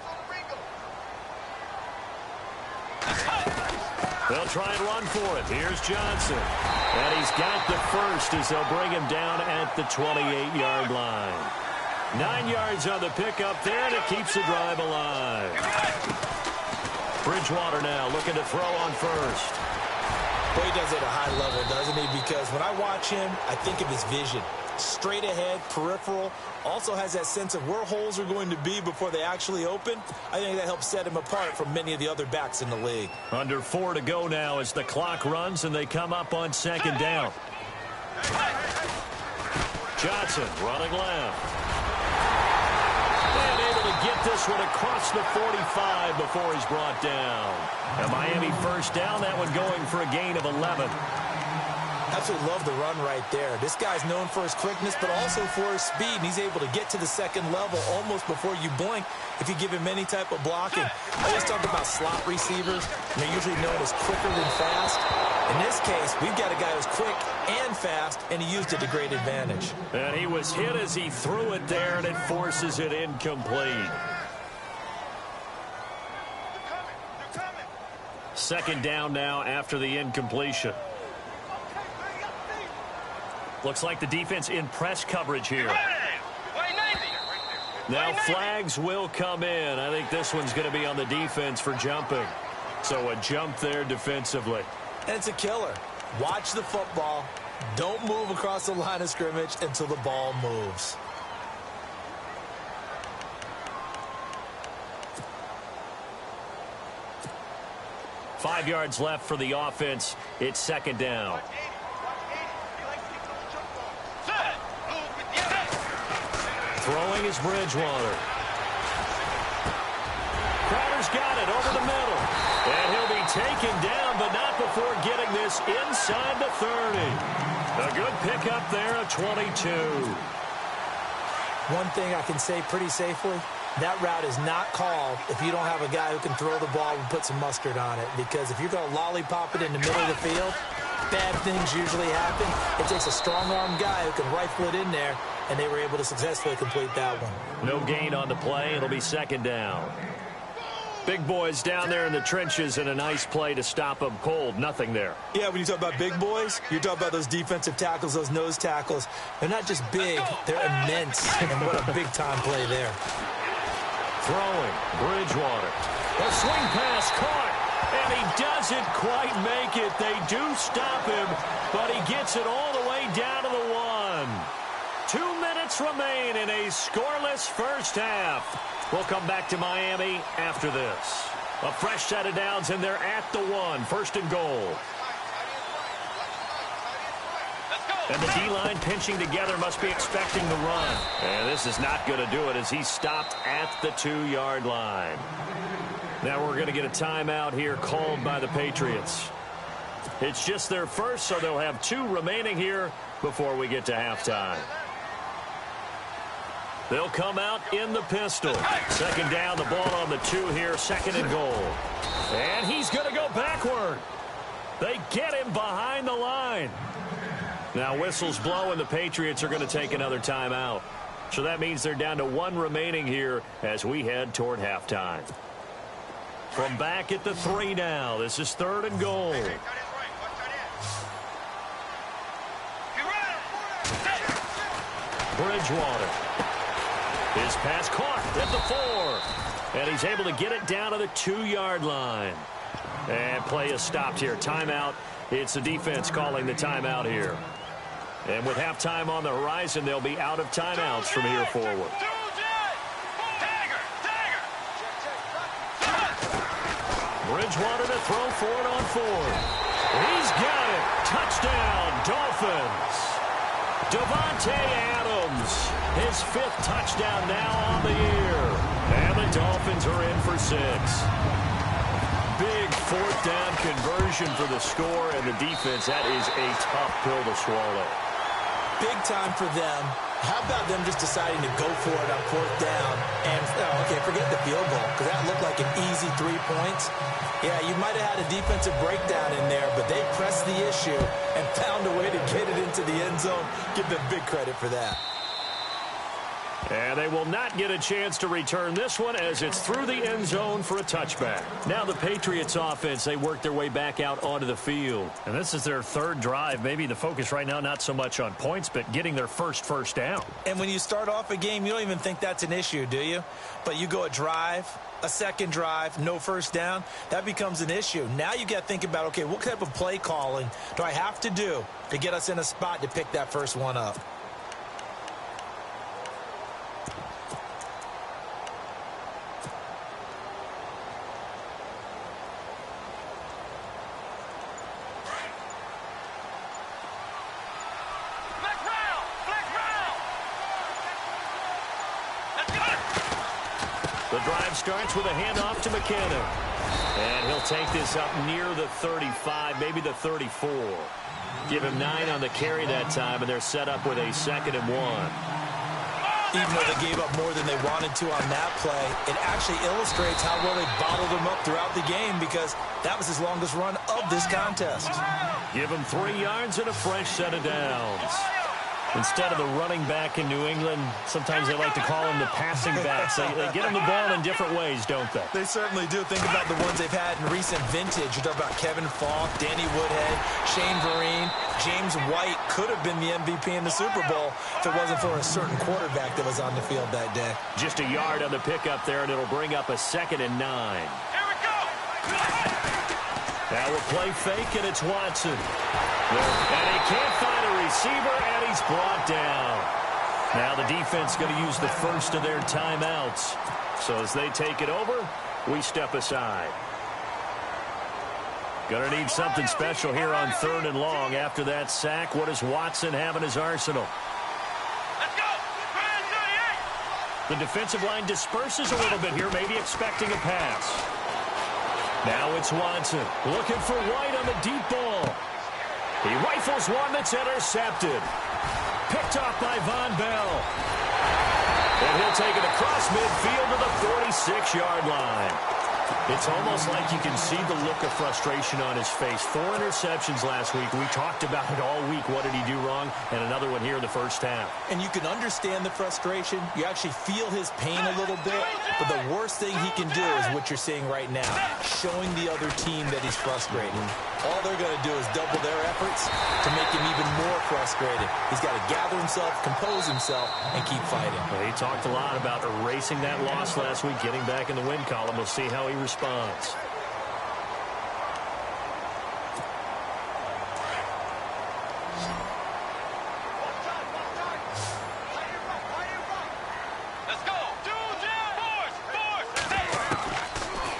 They'll try and run for it. Here's Johnson. And he's got the first as they'll bring him down at the 28-yard line. 9 yards on the pickup there, and it keeps the drive alive. Bridgewater now looking to throw on first. Well, he does it at a high level, doesn't he? Because when I watch him, I think of his vision. Straight ahead, peripheral. Also has that sense of where holes are going to be before they actually open. I think that helps set him apart from many of the other backs in the league. Under 4 to go now as the clock runs and they come up on second down. Johnson running left. And able to get this one across the 45 before he's brought down. A Miami first down, that one going for a gain of 11. Absolutely love the run right there. This guy's known for his quickness, but also for his speed. And he's able to get to the second level almost before you blink if you give him any type of blocking. I always talk about slot receivers, and they're usually known as quicker than fast. In this case, we've got a guy who's quick and fast, and he used it to great advantage. And he was hit as he threw it there, and it forces it incomplete. Second down now after the incompletion. Looks like the defense in press coverage here. Now flags will come in. I think this one's going to be on the defense for jumping. So a jump there defensively. And it's a killer. Watch the football. Don't move across the line of scrimmage until the ball moves. Five yards left for the offense. It's second down. Throwing is Bridgewater. Crowder's got it over the middle. And he'll be taken down, but not before getting this inside the 30. A good pickup there, a 22. one thing I can say pretty safely, that route is not called if you don't have a guy who can throw the ball and put some mustard on it. Because if you're going to lollipop it in the middle of the field, bad things usually happen. It takes a strong-arm guy who can rifle it in there, and they were able to successfully complete that one. No gain on the play. It'll be second down. Big boys down there in the trenches, and a nice play to stop them cold. Nothing there. Yeah, when you talk about big boys, you're talking about those defensive tackles, those nose tackles. They're not just big, they're immense. And what a big-time play there. Throwing, Bridgewater. A swing pass caught, and he doesn't quite make it. They do stop him, but he gets it all the way down to the 1. 2 minutes remain in a scoreless first half. We'll come back to Miami after this. A fresh set of downs, and they're at the 1. First and goal. And the D-line pinching together, must be expecting the run. And this is not going to do it as he's stopped at the 2-yard line. Now we're going to get a timeout here called by the Patriots. It's just their first, so they'll have 2 remaining here before we get to halftime. They'll come out in the pistol. Second down, the ball on the 2 here, second and goal. And he's going to go backward. They get him behind the line. Now whistles blow, and the Patriots are going to take another timeout. So that means they're down to 1 remaining here as we head toward halftime. From back at the 3 now, this is third and goal. Bridgewater. His pass caught at the 4. And he's able to get it down to the 2-yard line. And play is stopped here. Timeout. It's the defense calling the timeout here. And with halftime on the horizon, they'll be out of timeouts from here forward. Bridgewater to throw for it on 4th. He's got it. Touchdown, Dolphins. Devontae Adams, his 5th touchdown now on the year. And the Dolphins are in for 6. Big 4th down conversion for the score, and the defense, that is a tough pill to swallow. Big time for them. How about them just deciding to go for it on 4th down and, okay, forget the field goal, because that looked like an easy 3 points. Yeah, you might have had a defensive breakdown in there, but they pressed the issue and found a way to get it into the end zone. Give them big credit for that. And they will not get a chance to return this one as it's through the end zone for a touchback. Now the Patriots offense, they work their way back out onto the field. And this is their 3rd drive. Maybe the focus right now not so much on points, but getting their first down. And when you start off a game, you don't even think that's an issue, do you? But you go a drive, a second drive, no first down, that becomes an issue. Now you got to think about, okay, what type of play calling do I have to do to get us in a spot to pick that first one up? The drive starts with a handoff to McKinnon. And he'll take this up near the 35, maybe the 34. Give him 9 on the carry that time, and they're set up with a 2nd and 1. Even though they gave up more than they wanted to on that play, it actually illustrates how well they bottled him up throughout the game, because that was his longest run of this contest. Give him 3 yards and a fresh set of downs. Instead of the running back in New England, sometimes they like to call them the passing backs. They get them the ball in different ways, don't they? They certainly do. Think about the ones they've had in recent vintage. You talk about Kevin Falk, Danny Woodhead, Shane Vereen, James White could have been the MVP in the Super Bowl if it wasn't for a certain quarterback that was on the field that day. Just a yard on the pickup there, and it'll bring up a 2nd and 9. Here we go! Now we'll play fake, and it's Watson. And he can't find a receiver, and he's brought down. Now the defense going to use the first of their timeouts. So as they take it over, we step aside. Going to need something special here on 3rd and long. After that sack, what does Watson have in his arsenal? Let's go! The defensive line disperses a little bit here, maybe expecting a pass. Now it's Watson looking for White on the deep ball. He rifles one that's intercepted. Picked off by Von Bell. And he'll take it across midfield to the 46-yard line. It's almost like you can see the look of frustration on his face. 4 interceptions last week. We talked about it all week. What did he do wrong? And another one here in the first half. And you can understand the frustration. You actually feel his pain a little bit. But the worst thing he can do is what you're seeing right now, showing the other team that he's frustrated. All they're going to do is double their efforts to make him even more frustrated. He's got to gather himself, compose himself, and keep fighting. Well, he talked a lot about erasing that loss last week, getting back in the win column. We'll see how he responds.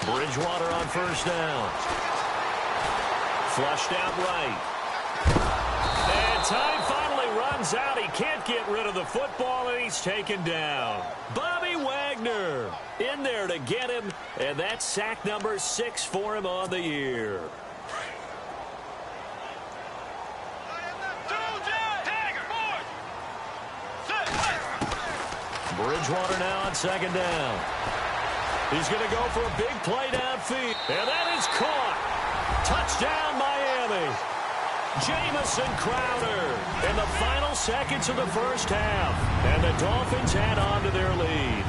Bridgewater on first down. Flushed out right. And time finally runs out. He can't get rid of the football, and he's taken down. Bobby Wagner in there to get him, and that's sack number 6 for him on the year. Bridgewater now on second down. He's going to go for a big play downfield, and that is caught. Touchdown, Miami. Jamison Crowder in the final seconds of the first half. And the Dolphins add on to their lead.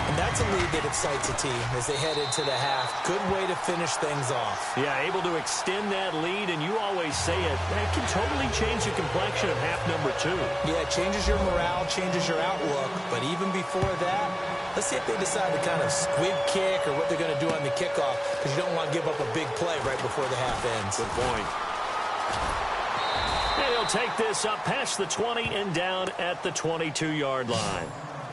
And that's a lead that excites a team as they head into the half. Good way to finish things off. Yeah, able to extend that lead, and you always say it, that can totally change the complexion of half number 2. Yeah, it changes your morale, changes your outlook. But even before that, let's see if they decide to kind of squib kick or what they're going to do on the kickoff, because you don't want to give up a big play right before the half ends. Good point. And he'll take this up past the 20 and down at the 22-yard line.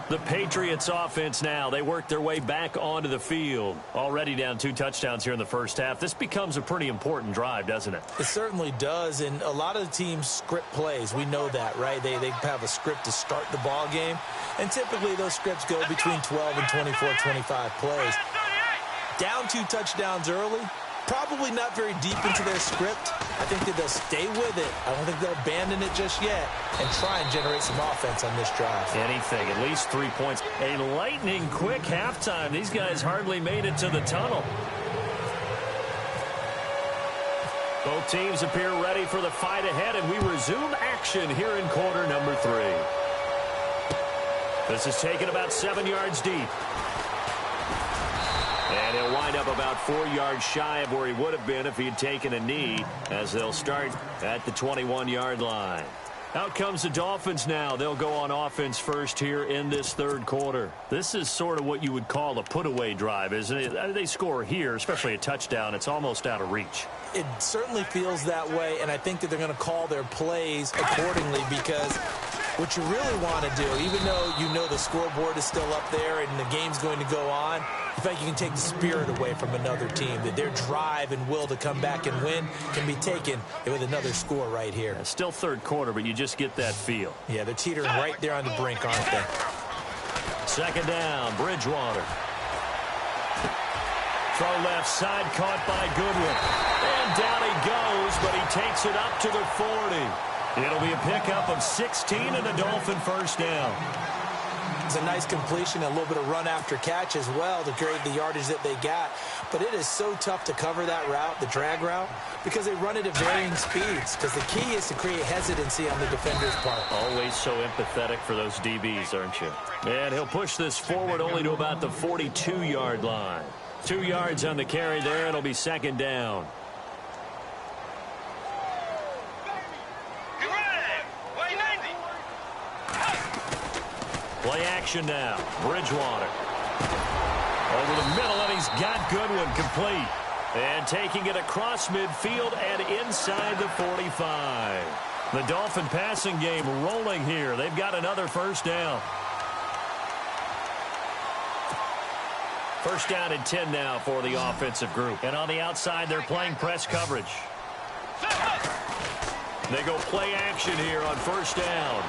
The Patriots offense now, they work their way back onto the field. Already down 2 touchdowns here in the first half. This becomes a pretty important drive, doesn't it? It certainly does, and a lot of the teams script plays. We know that, right? They have a script to start the ball game, and typically those scripts go between 12 and 24, 25 plays. Down 2 touchdowns early, probably not very deep into their script. I think that they'll stay with it. I don't think they'll abandon it just yet and try and generate some offense on this drive. Anything, at least 3 points. A lightning quick halftime. These guys hardly made it to the tunnel. Both teams appear ready for the fight ahead, and we resume action here in quarter number 3. This is taken about 7 yards deep. And he'll wind up about 4 yards shy of where he would have been if he had taken a knee, as they'll start at the 21-yard line. Out comes the Dolphins now. They'll go on offense first here in this third quarter. This is sort of what you would call a put-away drive, isn't it? They score here, especially a touchdown. It's almost out of reach. It certainly feels that way, and I think that they're going to call their plays accordingly, because what you really want to do, even though you know the scoreboard is still up there and the game's going to go on, in fact, you can take the spirit away from another team, that their drive and will to come back and win can be taken with another score right here. Yeah, still third quarter, but you just get that feel. Yeah, they're teetering right there on the brink, aren't they? Second down, Bridgewater. Throw left side, caught by Goodwin. And down he goes, but he takes it up to the 40. It'll be a pickup of 16 and a Dolphin first down. It's a nice completion, a little bit of run after catch as well to create the yardage that they got. But it is so tough to cover that route, the drag route, because they run it at varying speeds. Because the key is to create hesitancy on the defender's part. Always so empathetic for those DBs, aren't you? And he'll push this forward only to about the 42-yard line. 2 yards on the carry there. It'll be second down. Play action now. Bridgewater. Over the middle, and he's got Goodwin complete. And taking it across midfield and inside the 45. The Dolphin passing game rolling here. They've got another first down. First down and 10 now for the offensive group. And on the outside, they're playing press coverage. They go play action here on first down.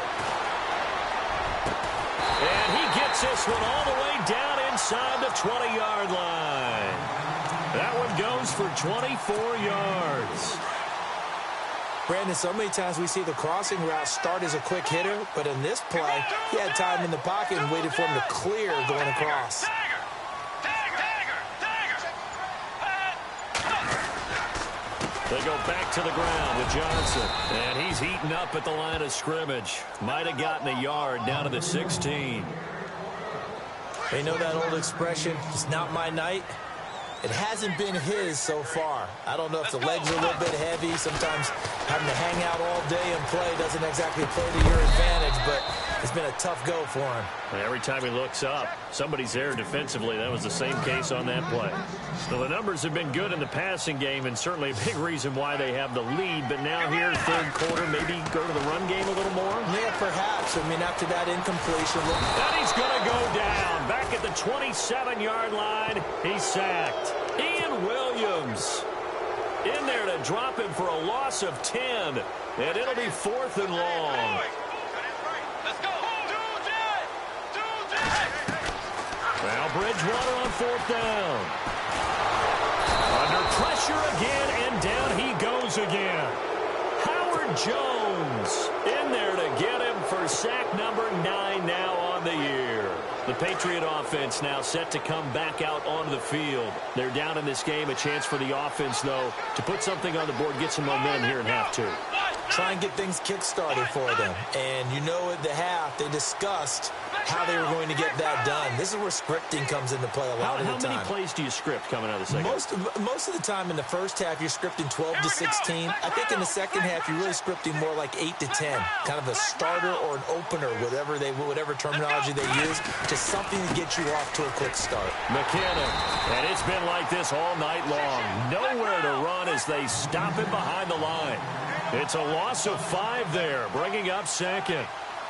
And he gets this one all the way down inside the 20-yard line. That one goes for 24 yards. Brandon, so many times we see the crossing route start as a quick hitter, but in this play, he had time in the pocket and waited for him to clear going across. They go back to the ground with Johnson. And he's heating up at the line of scrimmage. Might have gotten a yard down to the 16. They know that old expression, it's not my night. It hasn't been his so far. I don't know if the legs are a little bit heavy. Sometimes having to hang out all day and play doesn't exactly play to your advantage, but it's been a tough go for him. Every time he looks up, somebody's there defensively. That was the same case on that play. So the numbers have been good in the passing game, and certainly a big reason why they have the lead. But now here, third quarter, maybe go to the run game a little more? Yeah, perhaps. I mean, after that incompletion. And he's going to go down. Back at the 27-yard line, he's sacked. Ian Williams in there to drop him for a loss of 10. And it'll be 4th and long. Now Bridgewater on 4th down. Under pressure again, and down he goes again. Howard Jones in there to get him for sack number 9 now on the year. The Patriot offense now set to come back out onto the field. They're down in this game. A chance for the offense, though, to put something on the board, get some momentum here in half 2. Try and get things kick-started for them. And you know at the half, they discussed how they were going to get that done. This is where scripting comes into play a lot of the time. How many plays do you script coming out of the second? Most of the time in the first half, you're scripting 12 to 16. I think in the second half, you're really scripting more like 8 to 10. Kind of a starter or an opener, whatever terminology they use. Just something to get you off to a quick start. McKinnon, and it's been like this all night long. Nowhere to run as they stop him behind the line. It's a loss of 5 there, bringing up 2nd.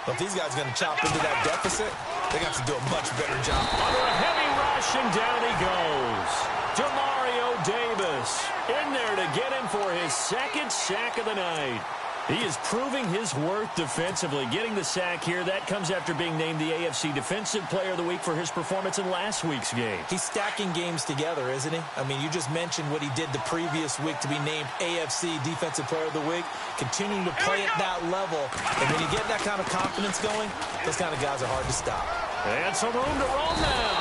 Well, if these guys are going to chop into that deficit, they're going to have to do a much better job. Under a heavy rush, and down he goes. Demario Davis in there to get him for his 2nd sack of the night. He is proving his worth defensively. Getting the sack here, that comes after being named the AFC Defensive Player of the Week for his performance in last week's game. He's stacking games together, isn't he? I mean, you just mentioned what he did the previous week to be named AFC Defensive Player of the Week. Continuing to play at that level. And when you get that kind of confidence going, those kind of guys are hard to stop. And some room to roll now.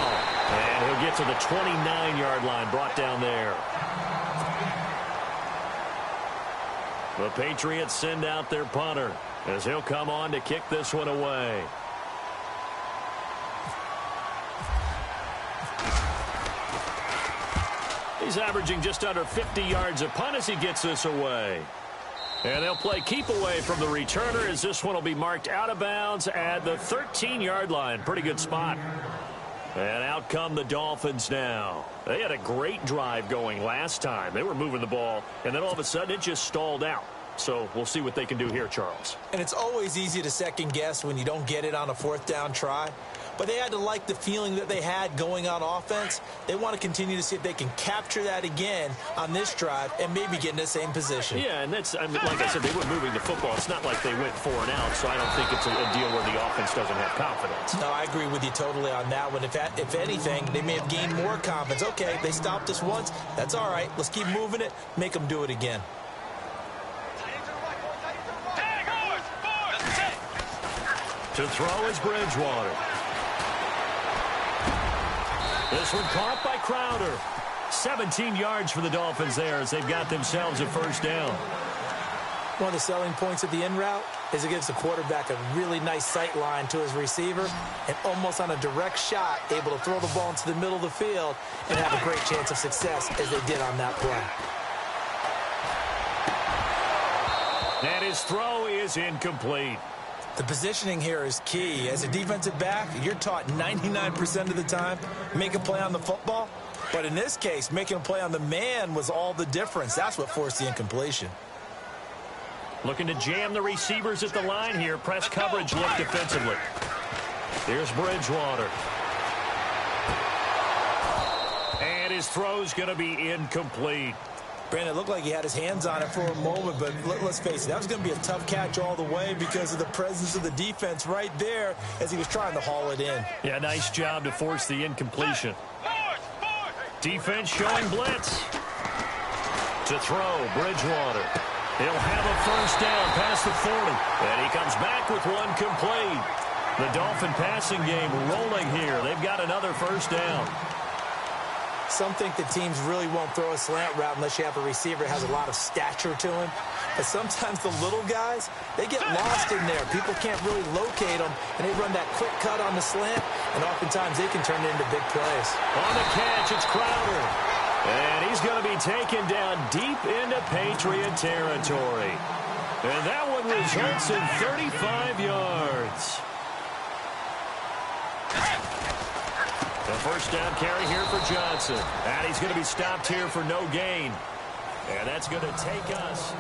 And he'll get to the 29-yard line, brought down there. The Patriots send out their punter as he'll come on to kick this one away. He's averaging just under 50 yards a punt as he gets this away. And they'll play keep away from the returner as this one will be marked out of bounds at the 13-yard line. Pretty good spot. And out come the Dolphins now. They had a great drive going last time. They were moving the ball, and then all of a sudden it just stalled out. So we'll see what they can do here, Charles. And it's always easy to second guess when you don't get it on a 4th down try. But they had to like the feeling that they had going on offense. They want to continue to see if they can capture that again on this drive and maybe get in the same position. Yeah, and that's, I mean, like I said, they were moving the football. It's not like they went 4 and out, so I don't think it's a deal where the offense doesn't have confidence. No, I agree with you totally on that one. If anything, they may have gained more confidence. Okay, they stopped us once. That's all right. Let's keep moving it. Make them do it again. To throw is Bridgewater. This one caught by Crowder. 17 yards for the Dolphins there as they've got themselves a 1st down. One of the selling points of the in route is it gives the quarterback a really nice sight line to his receiver and almost on a direct shot able to throw the ball into the middle of the field and have a great chance of success as they did on that play. And his throw is incomplete. The positioning here is key. As a defensive back, you're taught 99% of the time, make a play on the football. But in this case, making a play on the man was all the difference. That's what forced the incompletion. Looking to jam the receivers at the line here. Press coverage look defensively. Here's Bridgewater. And his throw's going to be incomplete. Brandon, it looked like he had his hands on it for a moment, but let's face it, that was going to be a tough catch all the way because of the presence of the defense right there as he was trying to haul it in. Yeah, nice job to force the incompletion. Defense showing blitz. To throw, Bridgewater. He'll have a first down past the 40. And he comes back with one complete. The Dolphin passing game rolling here. They've got another first down. Some think that teams really won't throw a slant route unless you have a receiver that has a lot of stature to him. But sometimes the little guys, they get lost in there. People can't really locate them, and they run that quick cut on the slant, and oftentimes they can turn it into big plays. On the catch, it's Crowder. And he's going to be taken down deep into Patriot territory. And that one results in 35 yards. The first down carry here for Johnson. And he's going to be stopped here for no gain. And that's going to take us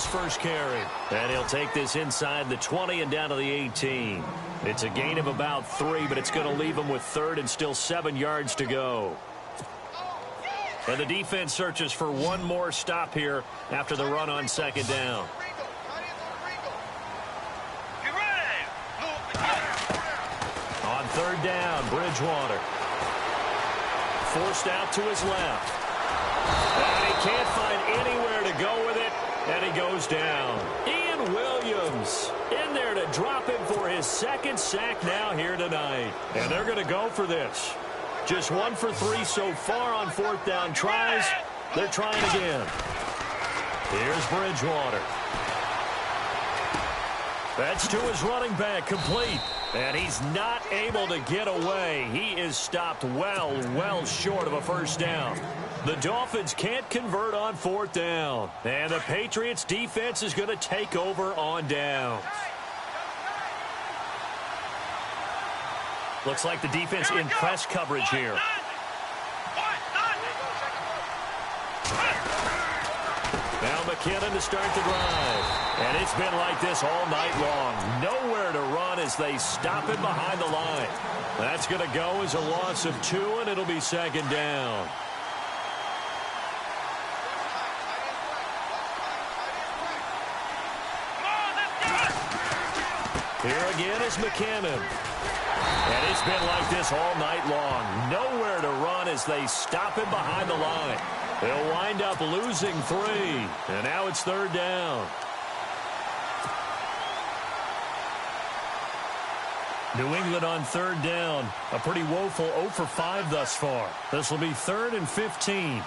first carry. And he'll take this inside the 20 and down to the 18. It's a gain of about 3, but it's going to leave him with 3rd and still 7 yards to go. And the defense searches for one more stop here after the run on 2nd down. On 3rd down, Bridgewater. Forced out to his left. And he can't find anywhere to go with it. And he goes down. Ian Williams in there to drop him for his 2nd sack now here tonight. And they're going to go for this. Just 1 for 3 so far on 4th down tries. They're trying again. Here's Bridgewater. That's to his running back, complete. And he's not able to get away. He is stopped well short of a first down. The Dolphins can't convert on 4th down. And the Patriots defense is going to take over on downs. Looks like the defense in press coverage here. Now McKinnon to start the drive. And it's been like this all night long. Nowhere to run as they stop him behind the line. That's going to go as a loss of 2, and it'll be 2nd down. Here again is McKinnon. And it's been like this all night long. Nowhere to run as they stop him behind the line. They'll wind up losing 3. And now it's 3rd down. New England on 3rd down. A pretty woeful 0 for 5 thus far. This will be 3rd and 15.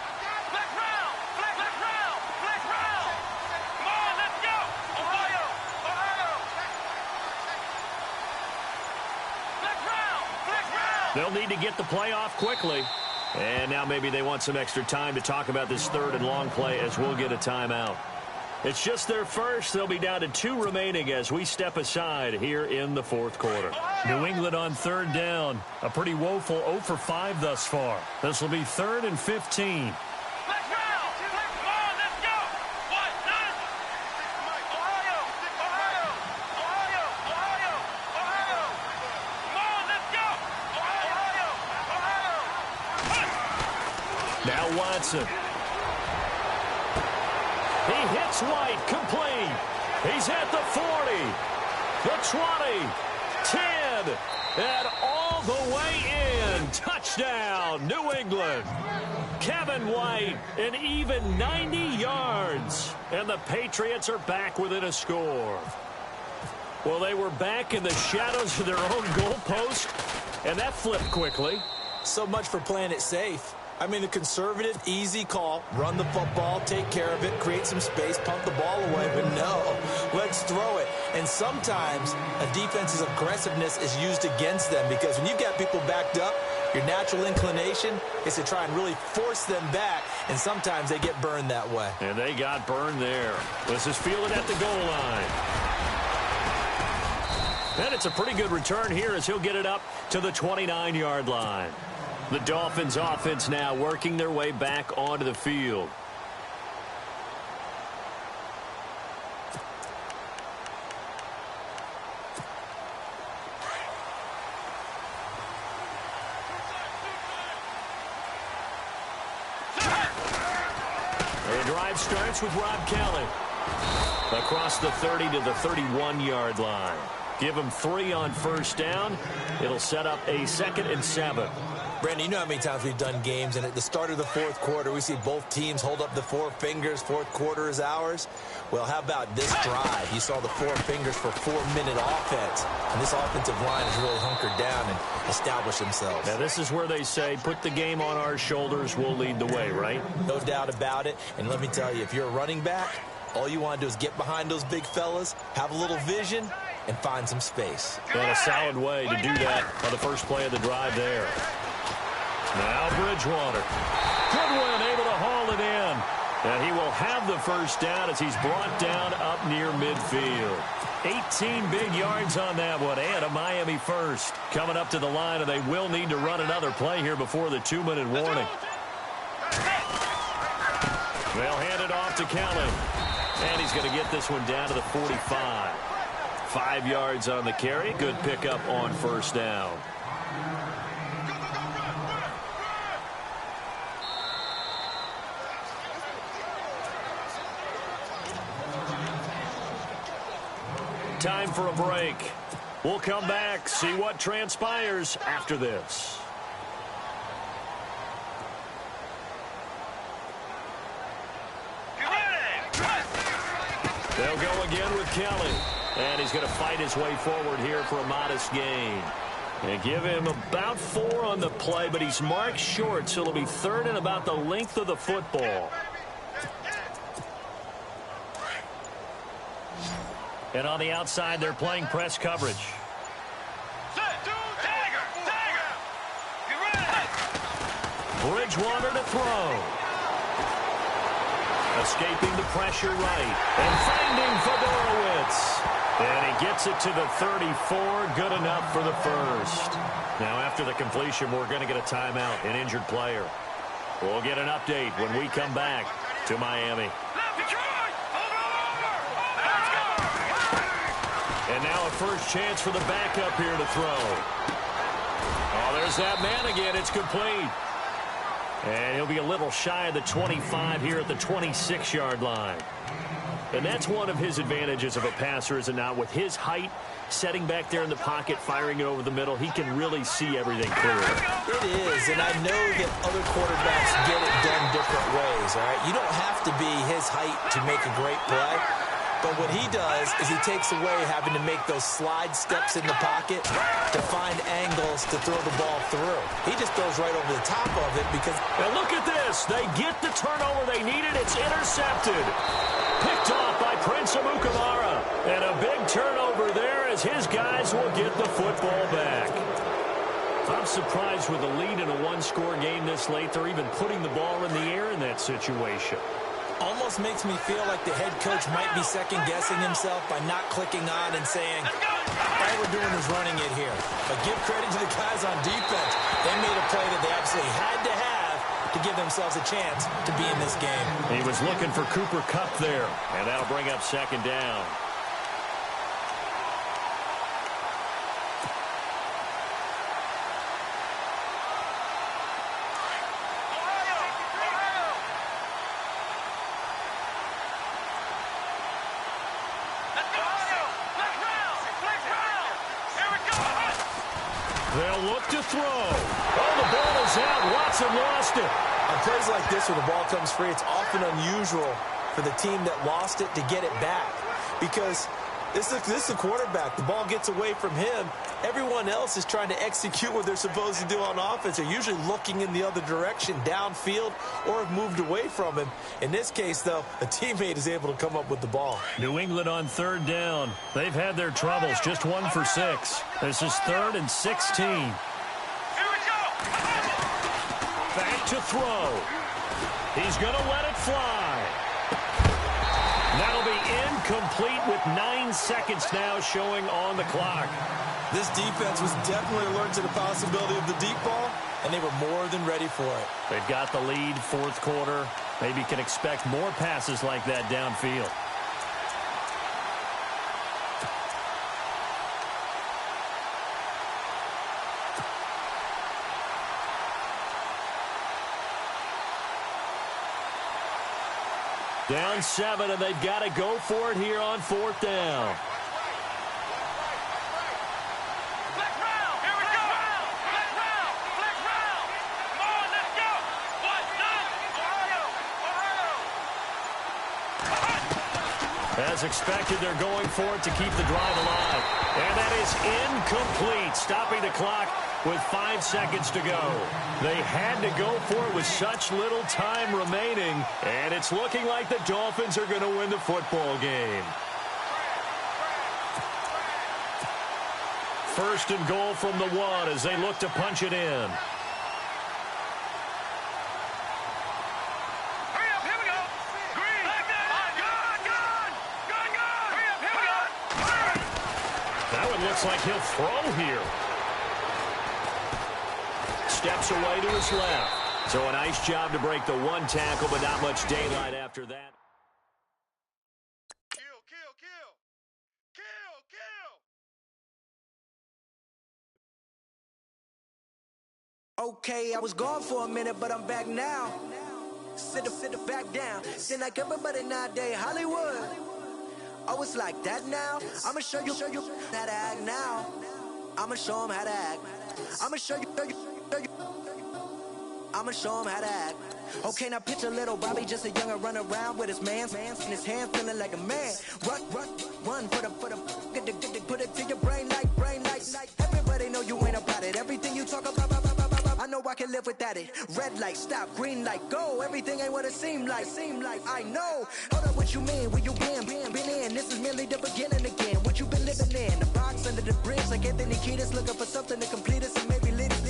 They'll need to get the play off quickly. And now maybe they want some extra time to talk about this 3rd and long play as we'll get a timeout. It's just their first. They'll be down to 2 remaining as we step aside here in the 4th quarter. New England on 3rd down. A pretty woeful 0 for 5 thus far. This will be 3rd and 15. Now Watson. He hits White, complete. He's at the 40, the 20, 10, and all the way in. Touchdown, New England. Kevin White, an even 90 yards. And the Patriots are back within a score. Well, they were back in the shadows of their own goalpost, and that flipped quickly. So much for playing it safe. I mean, the conservative, easy call, run the football, take care of it, create some space, punt the ball away. But no, let's throw it. And sometimes a defense's aggressiveness is used against them because when you've got people backed up, your natural inclination is to try and really force them back, and sometimes they get burned that way. And they got burned there. This is fielded at the goal line. And it's a pretty good return here as he'll get it up to the 29-yard line. The Dolphins offense now working their way back onto the field. The drive starts with Rob Kelly. Across the 30 to the 31-yard line. Give him 3 on first down. It'll set up a 2nd and 7. Brandon, you know how many times we've done games, and at the start of the fourth quarter, we see both teams hold up the 4 fingers, fourth quarter is ours. Well, how about this drive? You saw the 4 fingers for 4-minute offense, and this offensive line has really hunkered down and established themselves. Now, this is where they say, put the game on our shoulders, we'll lead the way, right? No doubt about it, and let me tell you, if you're a running back, all you want to do is get behind those big fellas, have a little vision, and find some space. And a solid way to do that on the first play of the drive there. Now Bridgewater. Goodwin able to haul it in. And he will have the first down as he's brought down up near midfield. 18 big yards on that one, and a Miami first. Coming up to the line, and they will need to run another play here before the 2-minute warning. They'll hand it off to Kelly. And he's going to get this one down to the 45. 5 yards on the carry. Good pickup on first down. Time for a break. We'll come back, see what transpires after this. They'll go again with Kelly. And he's going to fight his way forward here for a modest gain. And give him about 4 on the play, but he's marked short, so it'll be 3rd and about the length of the football. And on the outside, they're playing press coverage. Bridgewater to throw. Escaping the pressure right. And finding Fedorowicz. And he gets it to the 34. Good enough for the first. Now, after the completion, we're going to get a timeout, an injured player. We'll get an update when we come back to Miami. And now a first chance for the backup here to throw. Oh, there's that man again. It's complete. And he'll be a little shy of the 25 here at the 26-yard line. And that's one of his advantages of a passer, is it not? With his height, setting back there in the pocket, firing it over the middle, he can really see everything clearly. It is, and I know that other quarterbacks get it done different ways, all right? You don't have to be his height to make a great play. But what he does is he takes away having to make those slide steps in the pocket to find angles to throw the ball through. He just throws right over the top of it because... And look at this. They get the turnover they needed. It's intercepted. Picked off by Prince Amukamara. And a big turnover there as his guys will get the football back. I'm surprised with a lead in a one-score game this late, they're even putting the ball in the air in that situation. Almost makes me feel like the head coach might be second-guessing himself by not clicking on and saying, all we're doing is running it here. But give credit to the guys on defense. They made a play that they absolutely had to have to give themselves a chance to be in this game. He was looking for Cooper Kupp there, and that'll bring up second down. They'll look to throw. Oh, the ball is out. Watson lost it. On plays like this where the ball comes free, it's often unusual for the team that lost it to get it back. Because this is a quarterback. The ball gets away from him. Everyone else is trying to execute what they're supposed to do on offense. They're usually looking in the other direction, downfield, or have moved away from him. In this case, though, a teammate is able to come up with the ball. New England on third down. They've had their troubles, just 1 for 6. This is 3rd and 16. Here we go. Back to throw. He's going to let it fly. That'll be incomplete with 9 seconds now showing on the clock. This defense was definitely alert to the possibility of the deep ball, and they were more than ready for it. They've got the lead, fourth quarter. Maybe can expect more passes like that downfield. Down 7, and they've got to go for it here on 4th down. As expected, they're going for it to keep the drive alive. And that is incomplete, stopping the clock with 5 seconds to go. They had to go for it with such little time remaining, and it's looking like the Dolphins are going to win the football game. 1st and goal from the 1 as they look to punch it in. Looks like he'll throw here. Steps away to his left. So a nice job to break the 1 tackle, but not much daylight after that. Okay, I was gone for a minute, but I'm back now. Sit back down. Seem like everybody nowadays, Hollywood. Oh, it's like that now? I'ma show you how to act now. I'ma show them how to act. I'ma show you. I'ma show them how to act. Okay, now picture little Bobby, just a younger run around with his man's in his hand, feeling like a man. Run, put it to your brain like. Everybody know you ain't about it. Everything you talk about, I know I can live without it. Red light, stop, green light, go. Everything ain't what it seem like. I know. Hold up, what you mean? Where you been in? This is merely the beginning again. What you been living in? The box under the bridge, like Anthony Kiedis, looking for something to complete us and maybe lead us.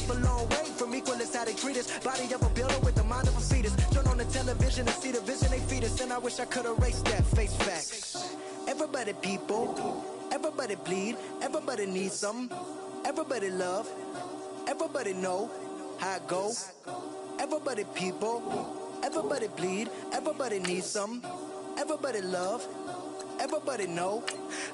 A long way from equal is how they treat us. Body of a builder with the mind of a fetus. Turn on the television and see the vision they feed us. And I wish I could erase that. Face facts. Everybody people, everybody bleed, everybody needs some, everybody love. Everybody know how it go. Everybody people, everybody bleed, everybody needs some, everybody love, everybody know.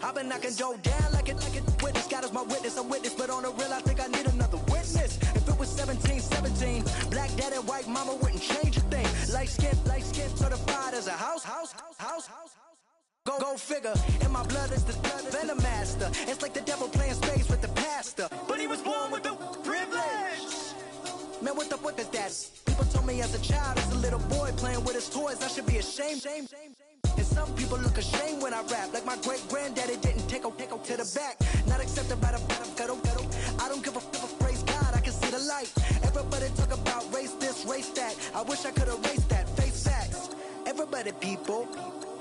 I've been knocking Joe down like it witness. God is my witness, I'm witness, but on the real I think I need another witness. If it was 17, black dad and white mama wouldn't change a thing. Light skin, certified as a house. Go figure, in my blood is the venom master. It's like the devil playing spades with the pastor. But he was born with the privilege. Man, what the fuck is that? People told me as a child, as a little boy playing with his toys, I should be ashamed. And some people look ashamed when I rap, like my great granddaddy didn't take to the back. Not accepted by the ghetto. I don't give a praise God, I can see the light. Everybody talk about race this, race that. I wish I could erase that. Face facts. Everybody people.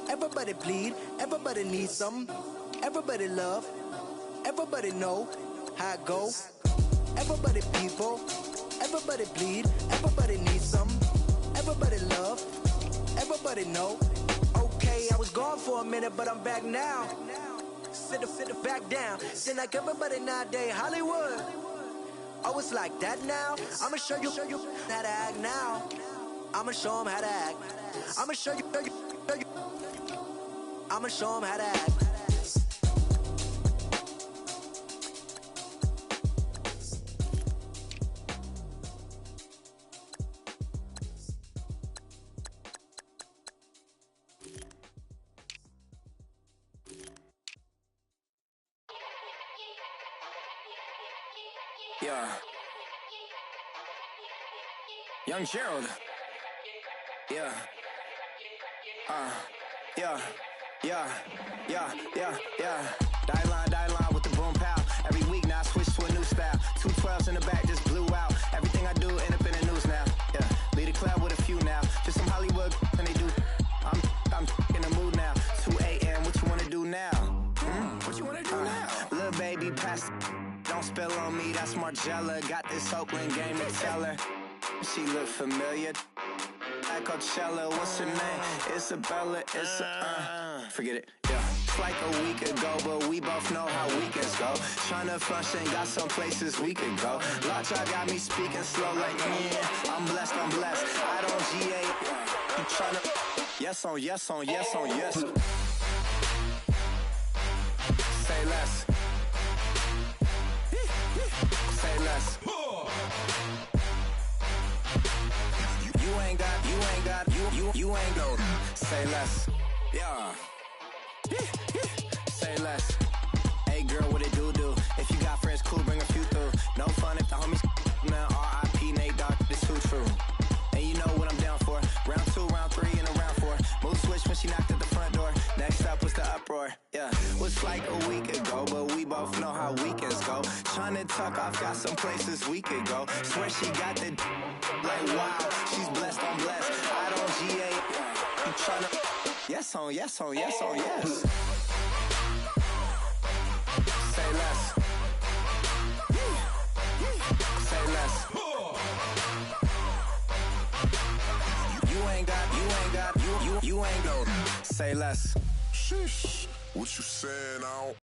Everybody bleed, everybody needs some, everybody love, everybody know how it go. Everybody people, everybody bleed, everybody needs some, everybody love, everybody know. Okay, I was gone for a minute, but I'm back now. Sit back down. Seem like everybody nowadays, Hollywood. Oh, it's like that now? I'ma show you how to act now. I'ma show them how to act. I'ma show you. I'ma show them how to act. Yeah. Young Gerald. Yeah. Yeah. Die line with the boom pow. Every week now I switch to a new style. 212s in the back just blew out. Everything I do end up in the news now. Yeah. Lead a club with a few now. Just some Hollywood and they do. I'm in the mood now. 2 a.m. What you wanna do now? What you wanna do now? Little baby pass. Don't spill on me. That's Margella. Got this Oakland game to tell her. She look familiar. Like Coachella, what's her name? Isabella, forget it, yeah. It's like a week ago, but we both know how weekends go. Tryna function, got some places we could go. Lockjaw got me speaking slow like, yeah, I'm blessed. I don't GA, you tryna, yes on yes. Say less. Say less. You ain't got, you ain't Say less. Yeah. Say less. Hey girl, what it do? If you got friends, cool, bring a few through. No fun if the homies man. R.I.P. Nate Dogg, this too true. And you know what I'm down for. Round 2, round 3, and a round 4. Mood switch when she knocked at the front door. Next up was the uproar. Yeah, was like a week ago, but we both know how weekends go. Tryna tuck off, got some places we could go. Swear she got the like wow, she's blessed, I'm blessed. I don't GA. You tryna yes on, yes on, yes on, yes. Say less. Say less. You ain't no. Say less. Sheesh. What you saying, I don't